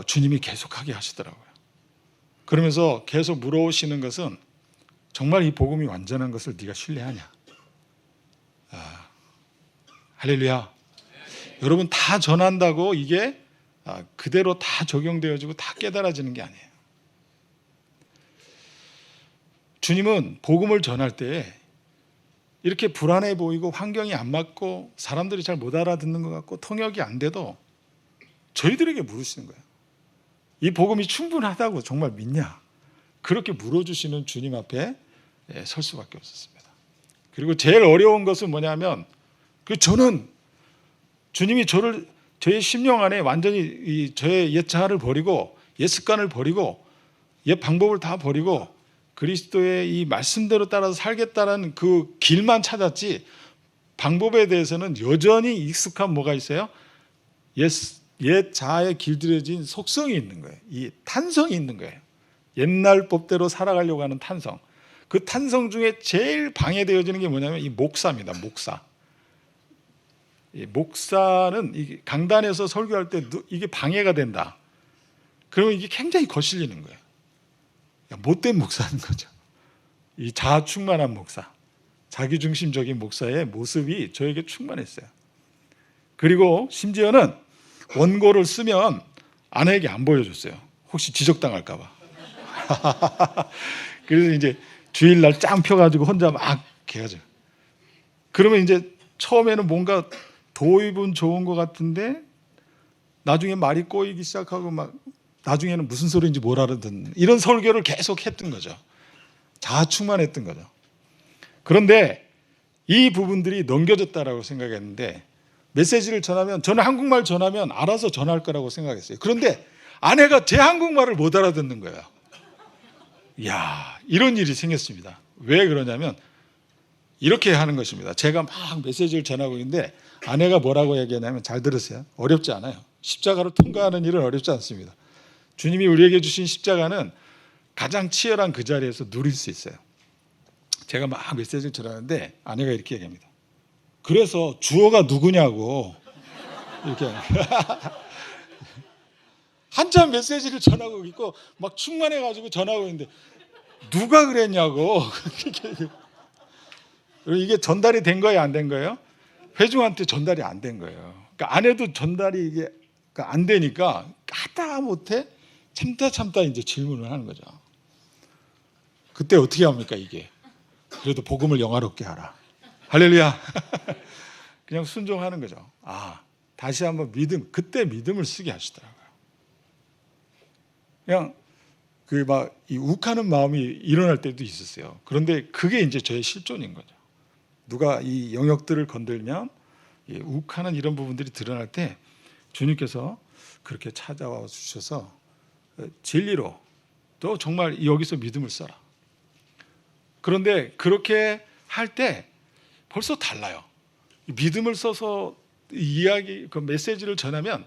주님이 계속하게 하시더라고요. 그러면서 계속 물어오시는 것은, 정말 이 복음이 완전한 것을 네가 신뢰하냐? 할렐루야. 여러분, 다 전한다고 이게 그대로 다 적용되어지고 다 깨달아지는 게 아니에요. 주님은 복음을 전할 때 이렇게 불안해 보이고 환경이 안 맞고 사람들이 잘 못 알아듣는 것 같고 통역이 안 돼도 저희들에게 물으시는 거예요. 이 복음이 충분하다고 정말 믿냐? 그렇게 물어주시는 주님 앞에 설 수밖에 없었습니다. 그리고 제일 어려운 것은 뭐냐면, 저는 주님이 저의 심령 안에 완전히 저의 옛 자아를 버리고 옛 습관을 버리고 옛 방법을 다 버리고 그리스도의 이 말씀대로 따라서 살겠다는 그 길만 찾았지, 방법에 대해서는 여전히 익숙한 뭐가 있어요? 옛 자아에 길들여진 속성이 있는 거예요. 이 탄성이 있는 거예요. 옛날 법대로 살아가려고 하는 탄성. 그 탄성 중에 제일 방해되어지는 게 뭐냐면 이 목사입니다. 목사. 이 목사는 강단에서 설교할 때 이게 방해가 된다. 그러면 이게 굉장히 거슬리는 거예요. 못된 목사인 거죠. 이 자아 충만한 목사, 자기중심적인 목사의 모습이 저에게 충만했어요. 그리고 심지어는 원고를 쓰면 아내에게 안 보여줬어요. 혹시 지적당할까 봐. 그래서 이제 주일날 짱 펴가지고 혼자 막 해가지고, 그러면 이제 처음에는 뭔가 도입은 좋은 것 같은데 나중에 말이 꼬이기 시작하고 막 나중에는 무슨 소리인지 못 알아듣는 이런 설교를 계속 했던 거죠. 자충만했던 거죠. 그런데 이 부분들이 넘겨졌다라고 생각했는데, 메시지를 전하면, 저는 한국말 전하면 알아서 전할 거라고 생각했어요. 그런데 아내가 제 한국말을 못 알아듣는 거예요. 이야, 이런 일이 생겼습니다. 왜 그러냐면 이렇게 하는 것입니다. 제가 막 메시지를 전하고 있는데 아내가 뭐라고 얘기하냐면, 잘 들으세요. 어렵지 않아요. 십자가를 통과하는 일은 어렵지 않습니다. 주님이 우리에게 주신 십자가는 가장 치열한 그 자리에서 누릴 수 있어요. 제가 막 메시지를 전하는데 아내가 이렇게 얘기합니다. 그래서 주어가 누구냐고 이렇게 한참 메시지를 전하고 있고 막 충만해가지고 전하고 있는데 누가 그랬냐고. 이게 전달이 된 거예요, 안 된 거예요? 회중한테 전달이 안 된 거예요. 그러니까 아내도 전달이 이게 안 되니까 하다 못해 참다 이제 질문을 하는 거죠. 그때 어떻게 합니까 이게? 그래도 복음을 영화롭게 하라. 할렐루야. 그냥 순종하는 거죠. 다시 한번 그때 믿음을 쓰게 하시더라고요. 그냥 이 욱하는 마음이 일어날 때도 있었어요. 그런데 그게 이제 저의 실존인 거죠. 누가 이 영역들을 건들면 욱하는 이런 부분들이 드러날 때 주님께서 그렇게 찾아와 주셔서 진리로 또 정말 여기서 믿음을 써라. 그런데 그렇게 할 때 벌써 달라요. 믿음을 써서 이야기, 그 메시지를 전하면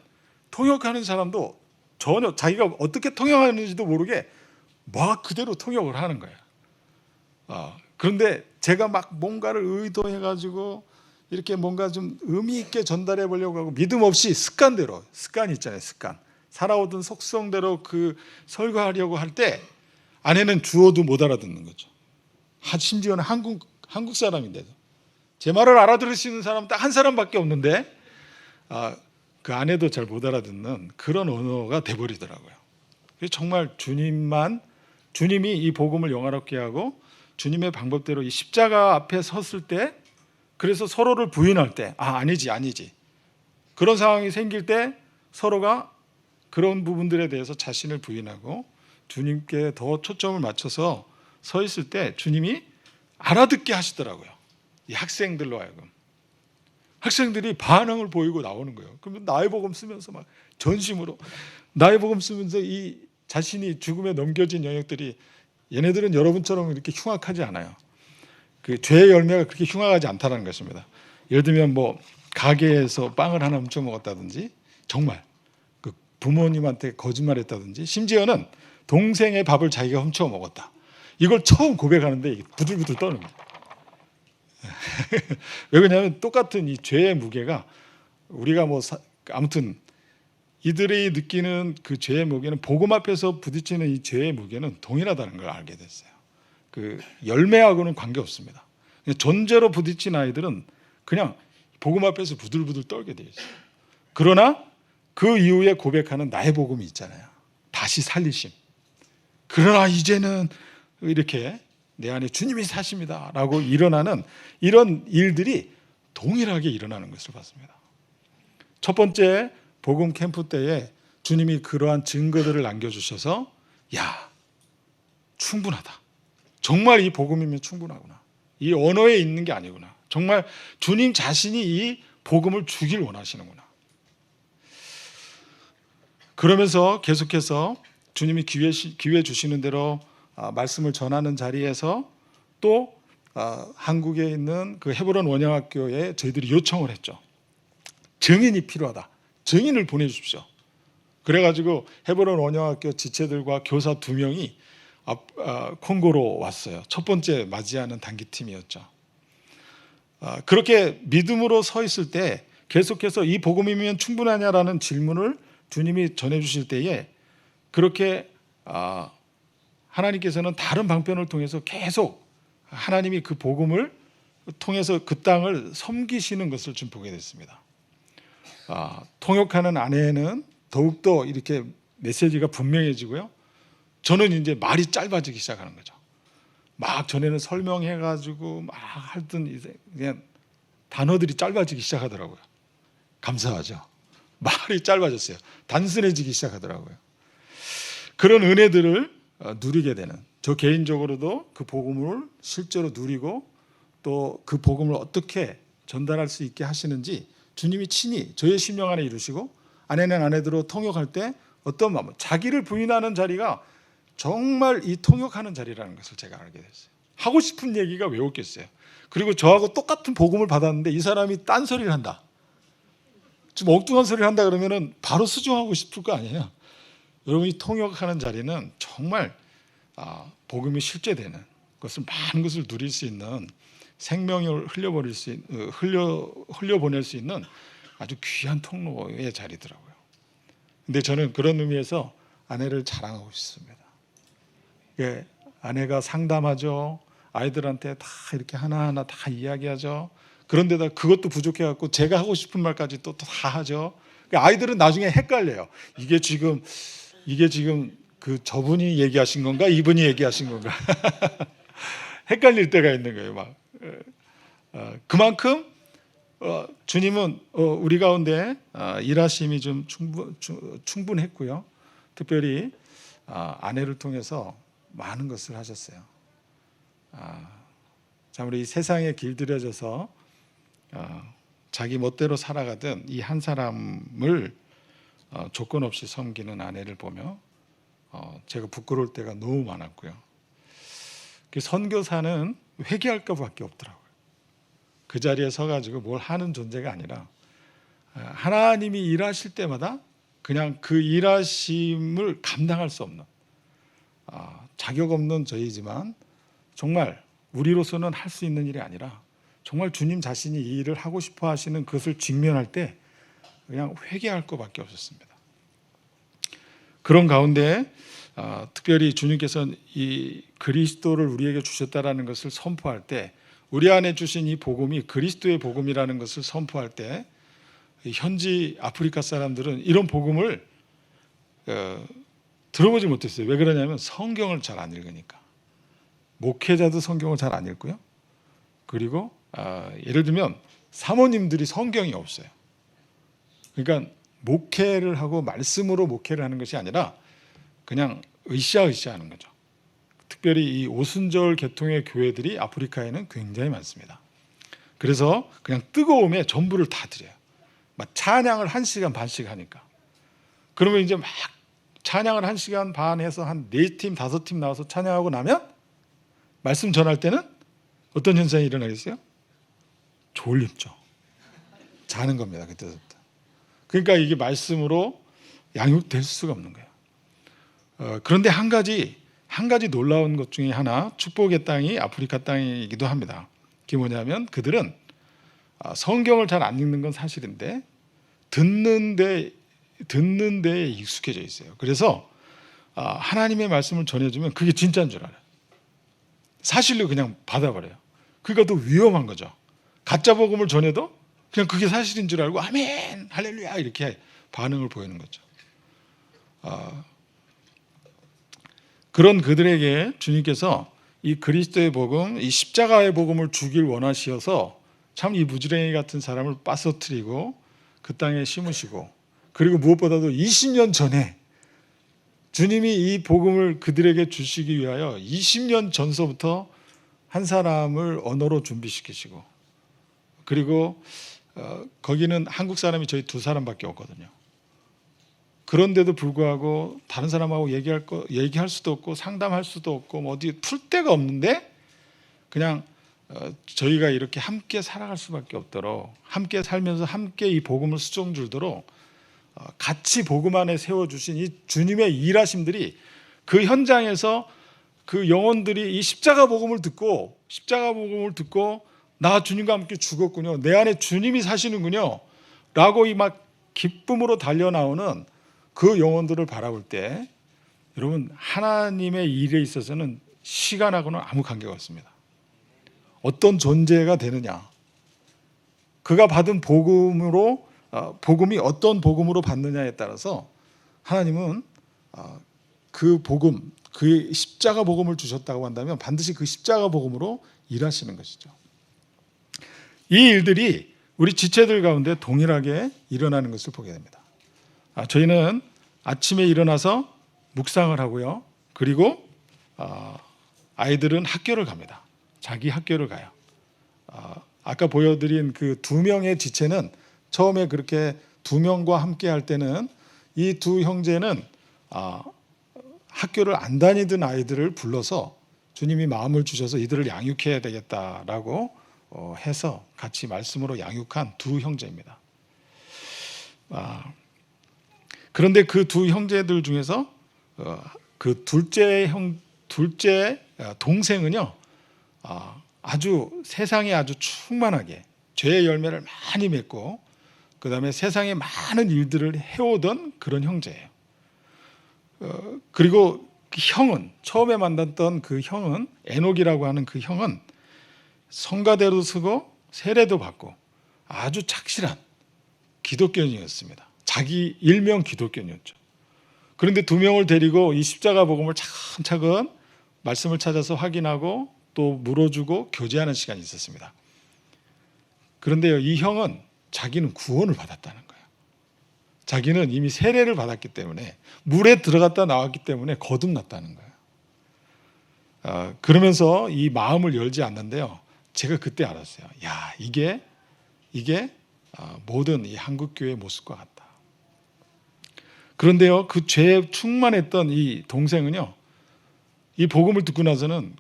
통역하는 사람도 전혀 자기가 어떻게 통역하는지도 모르게 막 그대로 통역을 하는 거예요. 그런데 제가 막 뭔가를 의도해가지고 이렇게 뭔가 좀 의미 있게 전달해 보려고 하고 믿음 없이 습관대로, 습관 있잖아요, 습관. 살아오던 속성대로 그 설교하려고 할 때 아내는 주어도 못 알아듣는 거죠. 심지어는 한국 사람인데도 제 말을 알아들을 수 있는 사람은 딱 한 사람밖에 없는데 그 아내도 잘 못 알아듣는 그런 언어가 돼버리더라고요. 정말 주님이 이 복음을 영화롭게 하고 주님의 방법대로 이 십자가 앞에 섰을 때, 그래서 서로를 부인할 때 아니지 그런 상황이 생길 때 서로가 그런 부분들에 대해서 자신을 부인하고 주님께 더 초점을 맞춰서 서 있을 때 주님이 알아듣게 하시더라고요. 이 학생들로 하여금. 학생들이 반응을 보이고 나오는 거예요. 그러면 나의 복음 쓰면서 막 전심으로 나의 복음 쓰면서 이 자신이 죽음에 넘겨진 영역들이, 얘네들은 여러분처럼 이렇게 흉악하지 않아요. 그 죄의 열매가 그렇게 흉악하지 않다는 것입니다. 예를 들면 뭐 가게에서 빵을 하나 훔쳐 먹었다든지, 정말 그 부모님한테 거짓말했다든지, 심지어는 동생의 밥을 자기가 훔쳐 먹었다. 이걸 처음 고백하는데 부들부들 떠는 거예요. 왜 그러냐면 똑같은 이 죄의 무게가 우리가 아무튼 이들이 느끼는 그 죄의 무게는 복음 앞에서 부딪히는 이 죄의 무게는 동일하다는 걸 알게 됐어요. 그 열매하고는 관계 없습니다. 존재로 부딪힌 아이들은 그냥 복음 앞에서 부들부들 떨게 되어 있어요. 그러나 그 이후에 고백하는 나의 복음이 있잖아요. 다시 살리심. 그러나 이제는 이렇게 내 안에 주님이 사십니다 라고 일어나는 이런 일들이 동일하게 일어나는 것을 봤습니다. 첫 번째 복음 캠프 때에 주님이 그러한 증거들을 남겨주셔서 충분하다. 정말 이 복음이면 충분하구나. 이 언어에 있는 게 아니구나. 정말 주님 자신이 이 복음을 주길 원하시는구나. 그러면서 계속해서 주님이 기회 주시는 대로 말씀을 전하는 자리에서 또 한국에 있는 그 헤브론 원영학교에 저희들이 요청을 했죠. 증인이 필요하다. 증인을 보내주십시오. 그래가지고 헤브론 원영학교 지체들과 교사 2명이 콩고로 왔어요. 첫 번째 맞이하는 단기팀이었죠. 그렇게 믿음으로 서 있을 때 계속해서 이 복음이면 충분하냐라는 질문을 주님이 전해주실 때에 그렇게 하나님께서는 다른 방편을 통해서 계속 하나님이 그 복음을 통해서 그 땅을 섬기시는 것을 좀 보게 됐습니다. 통역하는 아내는 더욱더 이렇게 메시지가 분명해지고요. 저는 이제 말이 짧아지기 시작하는 거죠. 막 전에는 설명해가지고 막 하던 그냥 단어들이 짧아지기 시작하더라고요. 감사하죠. 말이 짧아졌어요. 단순해지기 시작하더라고요. 그런 은혜들을 누리게 되는, 저 개인적으로도 그 복음을 실제로 누리고 또 그 복음을 어떻게 전달할 수 있게 하시는지 주님이 친히 저의 심령 안에 이루시고, 아내는 아내대로 통역할 때 어떤 마음, 자기를 부인하는 자리가 정말 이 통역하는 자리라는 것을 제가 알게 됐어요. 하고 싶은 얘기가 왜 없겠어요. 그리고 저하고 똑같은 복음을 받았는데 이 사람이 딴소리를 한다, 좀 엉뚱한 소리를 한다 그러면은 바로 수정하고 싶을 거 아니에요. 여러분이 통역하는 자리는 정말 복음이 실제되는 것을, 많은 것을 누릴 수 있는, 생명을 흘려보낼 수 있는 아주 귀한 통로의 자리더라고요. 근데 저는 그런 의미에서 아내를 자랑하고 싶습니다. 예, 아내가 상담하죠. 아이들한테 다 이렇게 하나하나 다 이야기하죠. 그런데다 그것도 부족해갖고 제가 하고 싶은 말까지 또 다 하죠. 아이들은 나중에 헷갈려요. 이게 지금 그 저분이 얘기하신 건가, 이분이 얘기하신 건가. 헷갈릴 때가 있는 거예요. 막 그만큼 주님은 우리 가운데 일하심이 좀 충분했고요. 특별히 아내를 통해서 많은 것을 하셨어요. 참 우리 세상에 길들여져서 자기 멋대로 살아가던 이 한 사람을 조건 없이 섬기는 아내를 보며 제가 부끄러울 때가 너무 많았고요. 그 선교사는 회개할까 밖에 없더라고요. 그 자리에 서가지고 뭘 하는 존재가 아니라 하나님이 일하실 때마다 그냥 그 일하심을 감당할 수 없는 자격 없는 저희지만 정말 우리로서는 할 수 있는 일이 아니라 정말 주님 자신이 이 일을 하고 싶어 하시는 그것을 직면할 때 그냥 회개할 것밖에 없었습니다. 그런 가운데 특별히 주님께서는 이 그리스도를 우리에게 주셨다라는 것을 선포할 때 우리 안에 주신 이 복음이 그리스도의 복음이라는 것을 선포할 때 현지 아프리카 사람들은 이런 복음을 들어보지 못했어요. 왜 그러냐면 성경을 잘 안 읽으니까. 목회자도 성경을 잘 안 읽고요. 그리고 예를 들면 사모님들이 성경이 없어요. 그러니까 목회를 하고 말씀으로 목회를 하는 것이 아니라 그냥 으쌰으쌰하는 거죠. 특별히 이 오순절 계통의 교회들이 아프리카에는 굉장히 많습니다. 그래서 그냥 뜨거움에 전부를 다 드려요. 막 찬양을 1시간 반씩 하니까. 그러면 이제 막 찬양을 1시간 반 해서 한 4팀, 5팀 나와서 찬양하고 나면 말씀 전할 때는 어떤 현상이 일어나겠어요? 졸립죠. 자는 겁니다. 그때부터. 그러니까 이게 말씀으로 양육될 수가 없는 거예요. 그런데 한 가지 놀라운 것 중에 하나, 축복의 땅이 아프리카 땅이기도 합니다. 그게 뭐냐면 그들은 성경을 잘 안 읽는 건 사실인데 듣는 데에 익숙해져 있어요. 그래서 하나님의 말씀을 전해주면 그게 진짜인 줄 알아요. 사실로 그냥 받아버려요. 그러니까 더 위험한 거죠. 가짜 복음을 전해도 그냥 그게 사실인 줄 알고 아멘, 할렐루야 이렇게 반응을 보이는 거죠. 그런 그들에게 주님께서 이 그리스도의 복음, 이 십자가의 복음을 주길 원하셔서 참 이 무지랭이 같은 사람을 빠서트리고 그 땅에 심으시고, 그리고 무엇보다도 20년 전에 주님이 이 복음을 그들에게 주시기 위하여 20년 전서부터 한 사람을 언어로 준비시키시고, 그리고 거기는 한국 사람이 저희 2사람밖에 없거든요. 그런데도 불구하고 다른 사람하고 얘기할 수도 없고 상담할 수도 없고 뭐 어디 풀 데가 없는데 그냥 저희가 이렇게 함께 살아갈 수밖에 없도록, 함께 살면서 함께 이 복음을 수종 줄도록 같이 복음 안에 세워주신 이 주님의 일하심들이 그 현장에서 그 영혼들이 이 십자가 복음을 듣고 나 주님과 함께 죽었군요, 내 안에 주님이 사시는군요 라고 이 막 기쁨으로 달려나오는 그 영혼들을 바라볼 때 여러분, 하나님의 일에 있어서는 시간하고는 아무 관계가 없습니다. 어떤 존재가 되느냐, 그가 받은 복음으로 복음이 어떤 복음으로 받느냐에 따라서 하나님은 그 복음, 그 십자가 복음을 주셨다고 한다면 반드시 그 십자가 복음으로 일하시는 것이죠. 이 일들이 우리 지체들 가운데 동일하게 일어나는 것을 보게 됩니다. 저희는 아침에 일어나서 묵상을 하고요. 그리고 아이들은 학교를 갑니다. 자기 학교를 가요. 아까 보여드린 그 2명의 지체는 처음에 그렇게 2명과 함께 할 때는 이 2 형제는 학교를 안 다니던 아이들을 불러서 주님이 마음을 주셔서 이들을 양육해야 되겠다라고 해서 같이 말씀으로 양육한 2 형제입니다. 그런데 그 2 형제들 중에서 그 둘째 동생은요, 아주 세상에 아주 충만하게 죄의 열매를 많이 맺고 그 다음에 세상에 많은 일들을 해오던 그런 형제예요. 그리고 그 형은, 처음에 만났던 그 형은, 에녹이라고 하는 그 형은 성가대로 쓰고 세례도 받고 아주 착실한 기독교인이었습니다. 자기 일명 기독교인이었죠. 그런데 2명을 데리고 이 십자가 복음을 차근차근 말씀을 찾아서 확인하고 또 물어주고 교제하는 시간이 있었습니다. 그런데요, 이 형은 자기는 구원을 받았다는 거예요. 자기는 이미 세례를 받았기 때문에, 물에 들어갔다 나왔기 때문에 거듭났다는 거예요. 그러면서 이 마음을 열지 않는데요, 제가 그때 알았어요. 야, 이게 모든 이 한국교회의 모습과 같다. 그런데요, 그 죄에 충만했던 이 동생은요, 이 복음을 듣고 나서는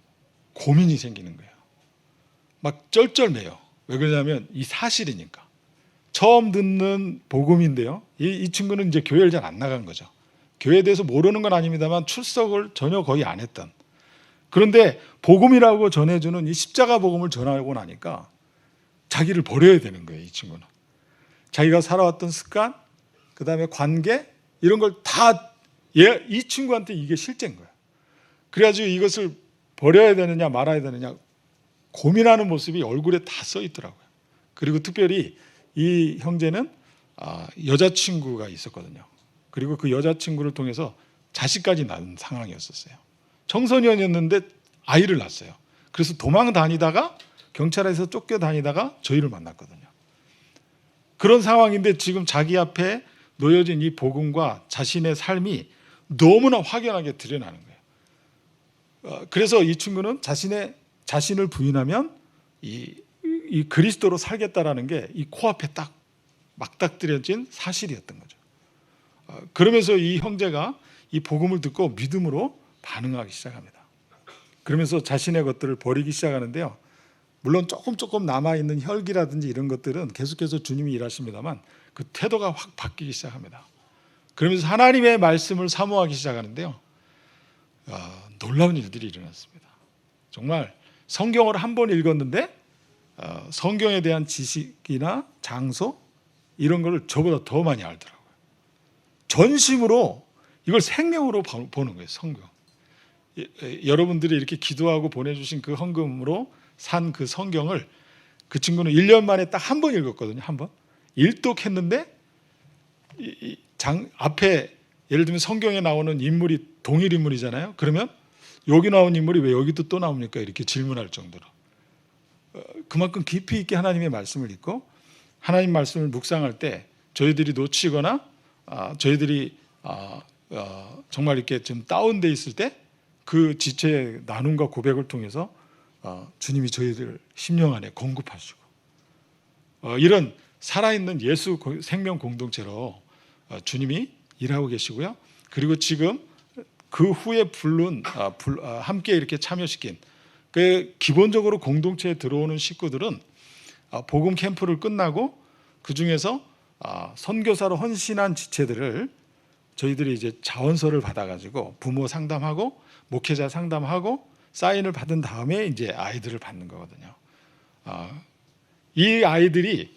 고민이 생기는 거예요. 막 쩔쩔매요. 왜 그러냐면 이 사실이니까. 처음 듣는 복음인데요, 이 친구는 이제 교회를 잘 안 나간 거죠. 교회에 대해서 모르는 건 아닙니다만 출석을 전혀 거의 안 했던. 그런데 복음이라고 전해주는 이 십자가 복음을 전하고 나니까 자기를 버려야 되는 거예요. 이 친구는 자기가 살아왔던 습관, 그 다음에 관계, 이런 걸 다 이 친구한테 이게 실제인 거예요. 그래가지고 이것을 버려야 되느냐 말아야 되느냐 고민하는 모습이 얼굴에 다 써 있더라고요. 그리고 특별히 이 형제는 여자친구가 있었거든요. 그리고 그 여자친구를 통해서 자식까지 낳은 상황이었었어요. 청소년이었는데 아이를 낳았어요. 그래서 도망 다니다가 경찰에서 쫓겨다니다가 저희를 만났거든요. 그런 상황인데 지금 자기 앞에 놓여진 이 복음과 자신의 삶이 너무나 확연하게 드러나는 거예요. 그래서 이 친구는 자신을 부인하면 이 그리스도로 살겠다라는 게 이 코앞에 딱 막닥뜨려진 사실이었던 거죠. 그러면서 이 형제가 이 복음을 듣고 믿음으로 반응하기 시작합니다. 그러면서 자신의 것들을 버리기 시작하는데요. 물론 조금 남아있는 혈기라든지 이런 것들은 계속해서 주님이 일하십니다만 그 태도가 확 바뀌기 시작합니다. 그러면서 하나님의 말씀을 사모하기 시작하는데요. 놀라운 일들이 일어났습니다. 정말 성경을 한 번 읽었는데 성경에 대한 지식이나 장소 이런 걸 저보다 더 많이 알더라고요. 전심으로 이걸 생명으로 보는 거예요. 성경. 여러분들이 이렇게 기도하고 보내주신 그 헌금으로 산 그 성경을 그 친구는 1년 만에 딱 한 번 읽었거든요. 한 번. 일독했는데 앞에 예를 들면 성경에 나오는 인물이 동일 인물이잖아요. 그러면 여기 나온 인물이 왜 여기도 또 나옵니까? 이렇게 질문할 정도로. 그만큼 깊이 있게 하나님의 말씀을 읽고 하나님 말씀을 묵상할 때 저희들이 놓치거나 저희들이 정말 이렇게 좀 다운돼 있을 때 그 지체의 나눔과 고백을 통해서 주님이 저희들 심령 안에 공급하시고 이런 살아있는 예수 생명 공동체로 주님이 일하고 계시고요. 그리고 지금 그 후에 함께 이렇게 참여시킨 그 기본적으로 공동체에 들어오는 식구들은 복음 캠프를 끝나고 그 중에서 선교사로 헌신한 지체들을 저희들이 이제 자원서를 받아가지고 부모 상담하고 목회자 상담하고 사인을 받은 다음에 이제 아이들을 받는 거거든요. 이 아이들이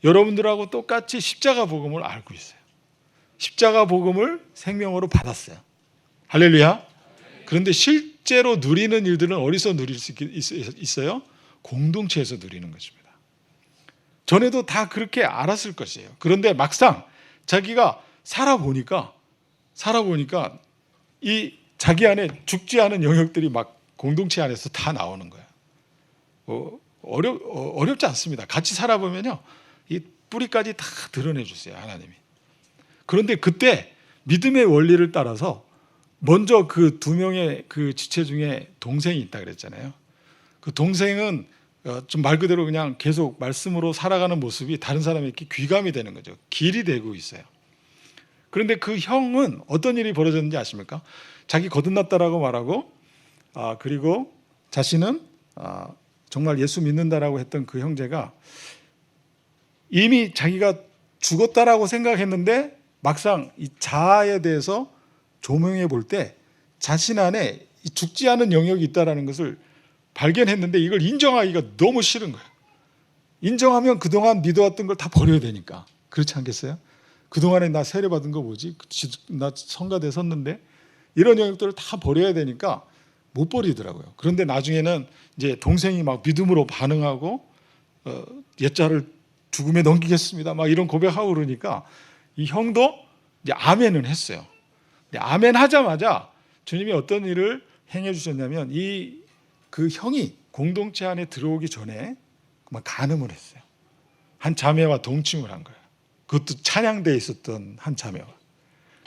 여러분들하고 똑같이 십자가 복음을 알고 있어요. 십자가 복음을 생명으로 받았어요. 할렐루야. 그런데 실제로 누리는 일들은 어디서 누릴 수 있어요? 공동체에서 누리는 것입니다. 전에도 다 그렇게 알았을 것이에요. 그런데 막상 자기가 살아보니까 이 자기 안에 죽지 않은 영역들이 막 공동체 안에서 다 나오는 거예요. 어렵지 않습니다. 같이 살아보면요, 이 뿌리까지 다 드러내 주세요, 하나님이. 그런데 그때 믿음의 원리를 따라서 먼저 그 두 명의 그 지체 중에 동생이 있다 그랬잖아요. 그 동생은 좀 말 그대로 그냥 계속 말씀으로 살아가는 모습이 다른 사람에게 귀감이 되는 거죠. 길이 되고 있어요. 그런데 그 형은 어떤 일이 벌어졌는지 아십니까? 자기 거듭났다라고 말하고 그리고 자신은 정말 예수 믿는다라고 했던 그 형제가 이미 자기가 죽었다라고 생각했는데 막상 이 자아에 대해서 조명해 볼 때 자신 안에 죽지 않은 영역이 있다는 것을 발견했는데 이걸 인정하기가 너무 싫은 거예요. 인정하면 그동안 믿어왔던 걸 다 버려야 되니까. 그렇지 않겠어요? 그동안에 나 세례받은 거 뭐지? 나 성가대 섰는데 이런 영역들을 다 버려야 되니까 못 버리더라고요. 그런데 나중에는 이제 동생이 막 믿음으로 반응하고 옛자를 죽음에 넘기겠습니다. 막 이런 고백하고 그러니까 이 형도 이제 아멘은 했어요. 아멘 하자마자 주님이 어떤 일을 행해 주셨냐면 그 형이 공동체 안에 들어오기 전에 막 간음을 했어요. 한 자매와 동침을 한 거예요. 그것도 찬양대에 있었던 한 자매와.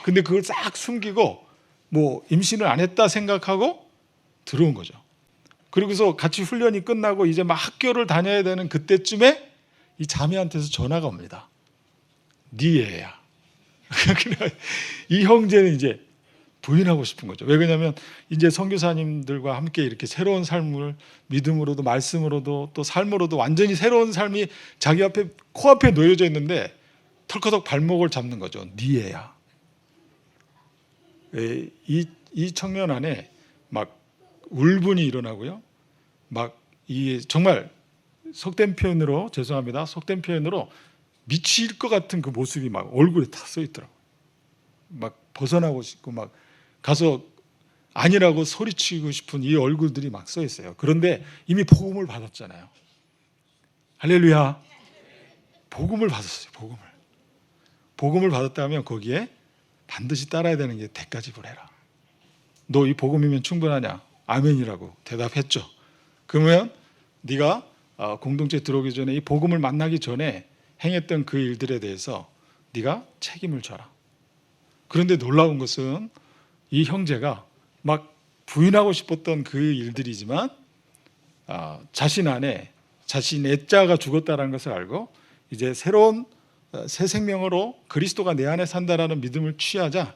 근데 그걸 싹 숨기고 뭐 임신을 안 했다 생각하고 들어온 거죠. 그러고서 같이 훈련이 끝나고 이제 막 학교를 다녀야 되는 그때쯤에 이 자매한테서 전화가 옵니다. 네 애야. 이 형제는 이제 부인하고 싶은 거죠. 왜 그러냐면 이제 선교사님들과 함께 이렇게 새로운 삶을 믿음으로도 말씀으로도 또 삶으로도 완전히 새로운 삶이 자기 앞에 코앞에 놓여져 있는데 털커덕 발목을 잡는 거죠. 네 애야. 이 청년 안에 막 울분이 일어나고요. 막 이 정말 속된 표현으로 죄송합니다. 속된 표현으로 미칠 것 같은 그 모습이 막 얼굴에 다 써 있더라고요. 막 벗어나고 싶고 막 가서 아니라고 소리치고 싶은 이 얼굴들이 막 써 있어요. 그런데 이미 복음을 받았잖아요. 할렐루야. 복음을 받았어요. 복음을 받았다면 거기에 반드시 따라야 되는 게 대가 지불해라. 너 이 복음이면 충분하냐? 아멘이라고 대답했죠. 그러면 네가 공동체에 들어오기 전에 이 복음을 만나기 전에 행했던 그 일들에 대해서 네가 책임을 져라. 그런데 놀라운 것은 이 형제가 막 부인하고 싶었던 그 일들이지만 자신 안에 자신의 자가 죽었다는 것을 알고 이제 새로운 새 생명으로 그리스도가 내 안에 산다라는 믿음을 취하자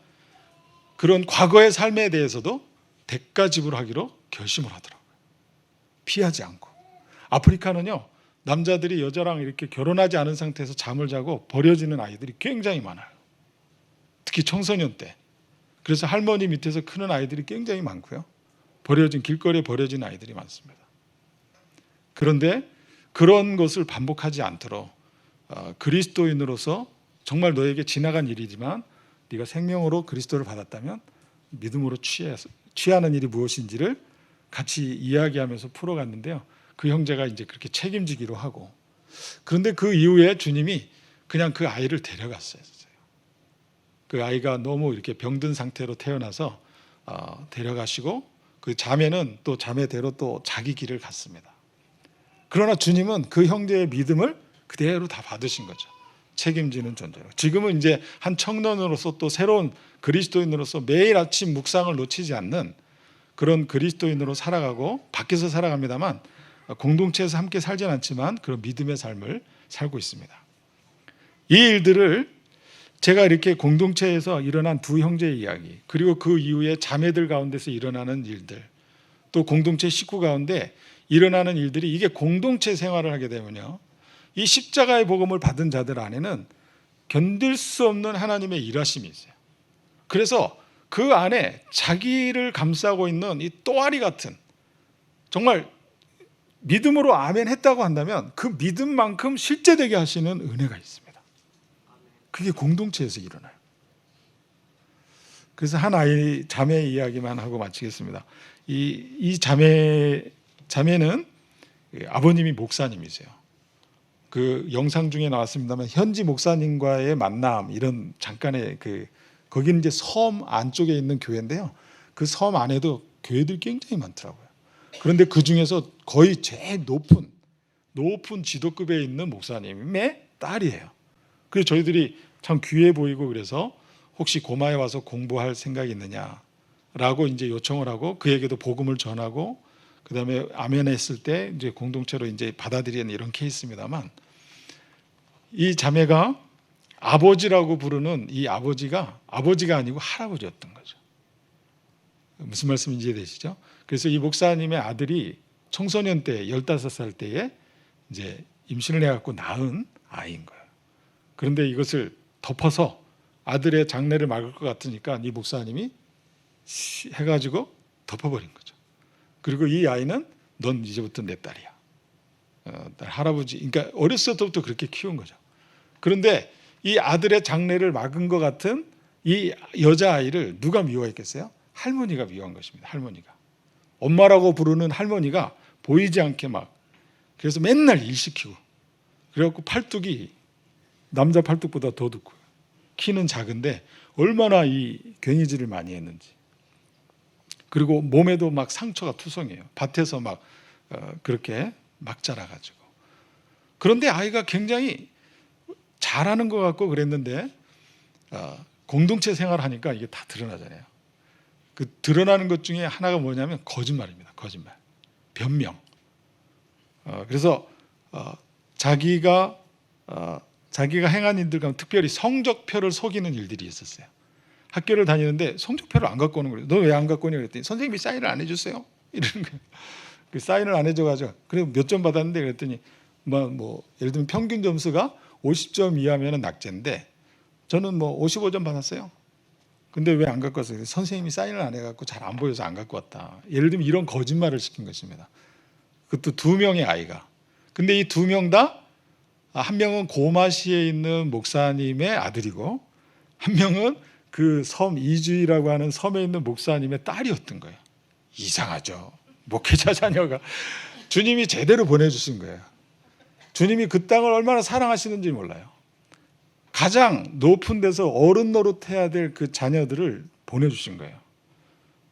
그런 과거의 삶에 대해서도 대가 지불하기로 결심을 하더라고요. 피하지 않고. 아프리카는요, 남자들이 여자랑 이렇게 결혼하지 않은 상태에서 잠을 자고 버려지는 아이들이 굉장히 많아요. 특히 청소년 때. 그래서 할머니 밑에서 크는 아이들이 굉장히 많고요. 길거리에 버려진 아이들이 많습니다. 그런데 그런 것을 반복하지 않도록 그리스도인으로서 정말 너에게 지나간 일이지만 네가 생명으로 그리스도를 받았다면 믿음으로 취하는 일이 무엇인지를 같이 이야기하면서 풀어갔는데요. 그 형제가 이제 그렇게 책임지기로 하고 그런데 그 이후에 주님이 그냥 그 아이를 데려갔어요. 그 아이가 너무 이렇게 병든 상태로 태어나서 데려가시고 그 자매는 또 자매대로 또 자기 길을 갔습니다. 그러나 주님은 그 형제의 믿음을 그대로 다 받으신 거죠. 책임지는 존재로. 지금은 이제 한 청년으로서 또 새로운 그리스도인으로서 매일 아침 묵상을 놓치지 않는 그런 그리스도인으로 살아가고 밖에서 살아갑니다만 공동체에서 함께 살진 않지만 그런 믿음의 삶을 살고 있습니다. 이 일들을 제가 이렇게 공동체에서 일어난 두 형제의 이야기 그리고 그 이후에 자매들 가운데서 일어나는 일들 또 공동체 식구 가운데 일어나는 일들이 이게 공동체 생활을 하게 되면요. 이 십자가의 복음을 받은 자들 안에는 견딜 수 없는 하나님의 일하심이 있어요. 그래서 그 안에 자기를 감싸고 있는 이 또아리 같은 정말 믿음으로 아멘 했다고 한다면 그 믿음만큼 실제되게 하시는 은혜가 있습니다. 그게 공동체에서 일어나요. 그래서 한 아이 자매 이야기만 하고 마치겠습니다. 이 자매는 아버님이 목사님이세요. 그 영상 중에 나왔습니다만 현지 목사님과의 만남 이런 잠깐의 거기는 이제 섬 안쪽에 있는 교회인데요. 그 섬 안에도 교회들이 굉장히 많더라고요. 그런데 그 중에서 거의 제일 높은 지도급에 있는 목사님의 딸이에요. 그래서 저희들이 참 귀해 보이고 그래서 혹시 고마에 와서 공부할 생각이 있느냐라고 이제 요청을 하고 그에게도 복음을 전하고 그다음에 아멘했을 때 이제 공동체로 이제 받아들이는 이런 케이스입니다만 이 자매가 아버지라고 부르는 이 아버지가 아니고 할아버지였던 거죠. 무슨 말씀인지 이해되시죠? 그래서 이 목사님의 아들이 청소년 때 15살 때에 이제 임신을 해갖고 낳은 아이인 거예요. 그런데 이것을 덮어서 아들의 장래를 막을 것 같으니까 이 목사님이 해가지고 덮어버린 거죠. 그리고 이 아이는 넌 이제부터 내 딸이야. 할아버지, 그러니까 어렸을 때부터 그렇게 키운 거죠. 그런데 이 아들의 장래를 막은 것 같은 이 여자아이를 누가 미워했겠어요? 할머니가 미워한 것입니다. 할머니가. 엄마라고 부르는 할머니가 보이지 않게 막 그래서 맨날 일 시키고 그래갖고 팔뚝이 남자 팔뚝보다 더 굵고요. 키는 작은데 얼마나 이 괜히질을 많이 했는지. 그리고 몸에도 막 상처가 투성해요. 밭에서 막 그렇게 막 자라가지고. 그런데 아이가 굉장히 잘하는 것 같고 그랬는데 공동체 생활하니까 이게 다 드러나잖아요. 그 드러나는 것 중에 하나가 뭐냐면 거짓말입니다. 거짓말, 변명. 그래서 자기가 행한 일들 가운데 특별히 성적표를 속이는 일들이 있었어요. 학교를 다니는데 성적표를 안 갖고 오는 거예요. 너 왜 안 갖고 오냐 그랬더니 선생님이 사인을 안 해줬어요. 이러는 거예요. 그 사인을 안 해줘가지고 그래 몇 점 받았는데 그랬더니 뭐 예를 들면 평균 점수가 50점 이하면 낙제인데 저는 뭐 55점 받았어요. 근데 왜 안 갖고 왔어요? 선생님이 사인을 안 해갖고 잘 안 보여서 안 갖고 왔다. 예를 들면 이런 거짓말을 시킨 것입니다. 그것도 2명의 아이가. 근데 이 2명 다 한 명은 고마시에 있는 목사님의 아들이고 한 명은 그 섬 이주이라고 하는 섬에 있는 목사님의 딸이었던 거예요. 이상하죠. 목회자 자녀가 주님이 제대로 보내주신 거예요. 주님이 그 땅을 얼마나 사랑하시는지 몰라요. 가장 높은 데서 어른 노릇해야 될 그 자녀들을 보내주신 거예요.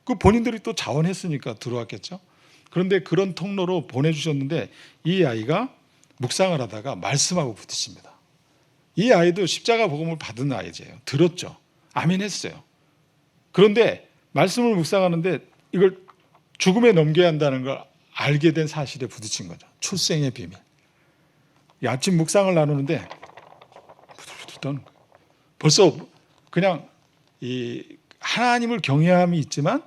그 본인들이 또 자원했으니까 들어왔겠죠. 그런데 그런 통로로 보내주셨는데 이 아이가 묵상을 하다가 말씀하고 부딪힙니다. 이 아이도 십자가 복음을 받은 아이예요. 들었죠. 아멘 했어요. 그런데 말씀을 묵상하는데 이걸 죽음에 넘겨야 한다는 걸 알게 된 사실에 부딪힌 거죠. 출생의 비밀. 이 아침 묵상을 나누는데 부들부들 떠는 거예요. 벌써 그냥 이 하나님을 경외함이 있지만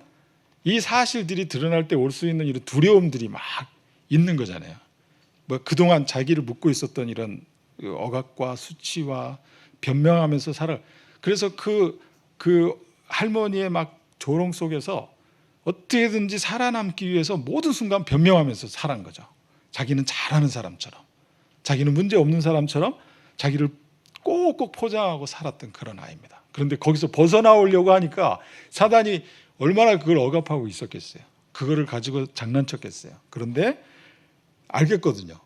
이 사실들이 드러날 때 올 수 있는 이런 두려움들이 막 있는 거잖아요. 뭐 그동안 자기를 묻고 있었던 이런 억압과 수치와 변명하면서 살아. 그래서 그 할머니의 막 조롱 속에서 어떻게든지 살아남기 위해서 모든 순간 변명하면서 살아간 거죠. 자기는 잘하는 사람처럼, 자기는 문제 없는 사람처럼 자기를 꼭꼭 포장하고 살았던 그런 아이입니다. 그런데 거기서 벗어나오려고 하니까 사단이 얼마나 그걸 억압하고 있었겠어요. 그거를 가지고 장난쳤겠어요. 그런데 알겠거든요.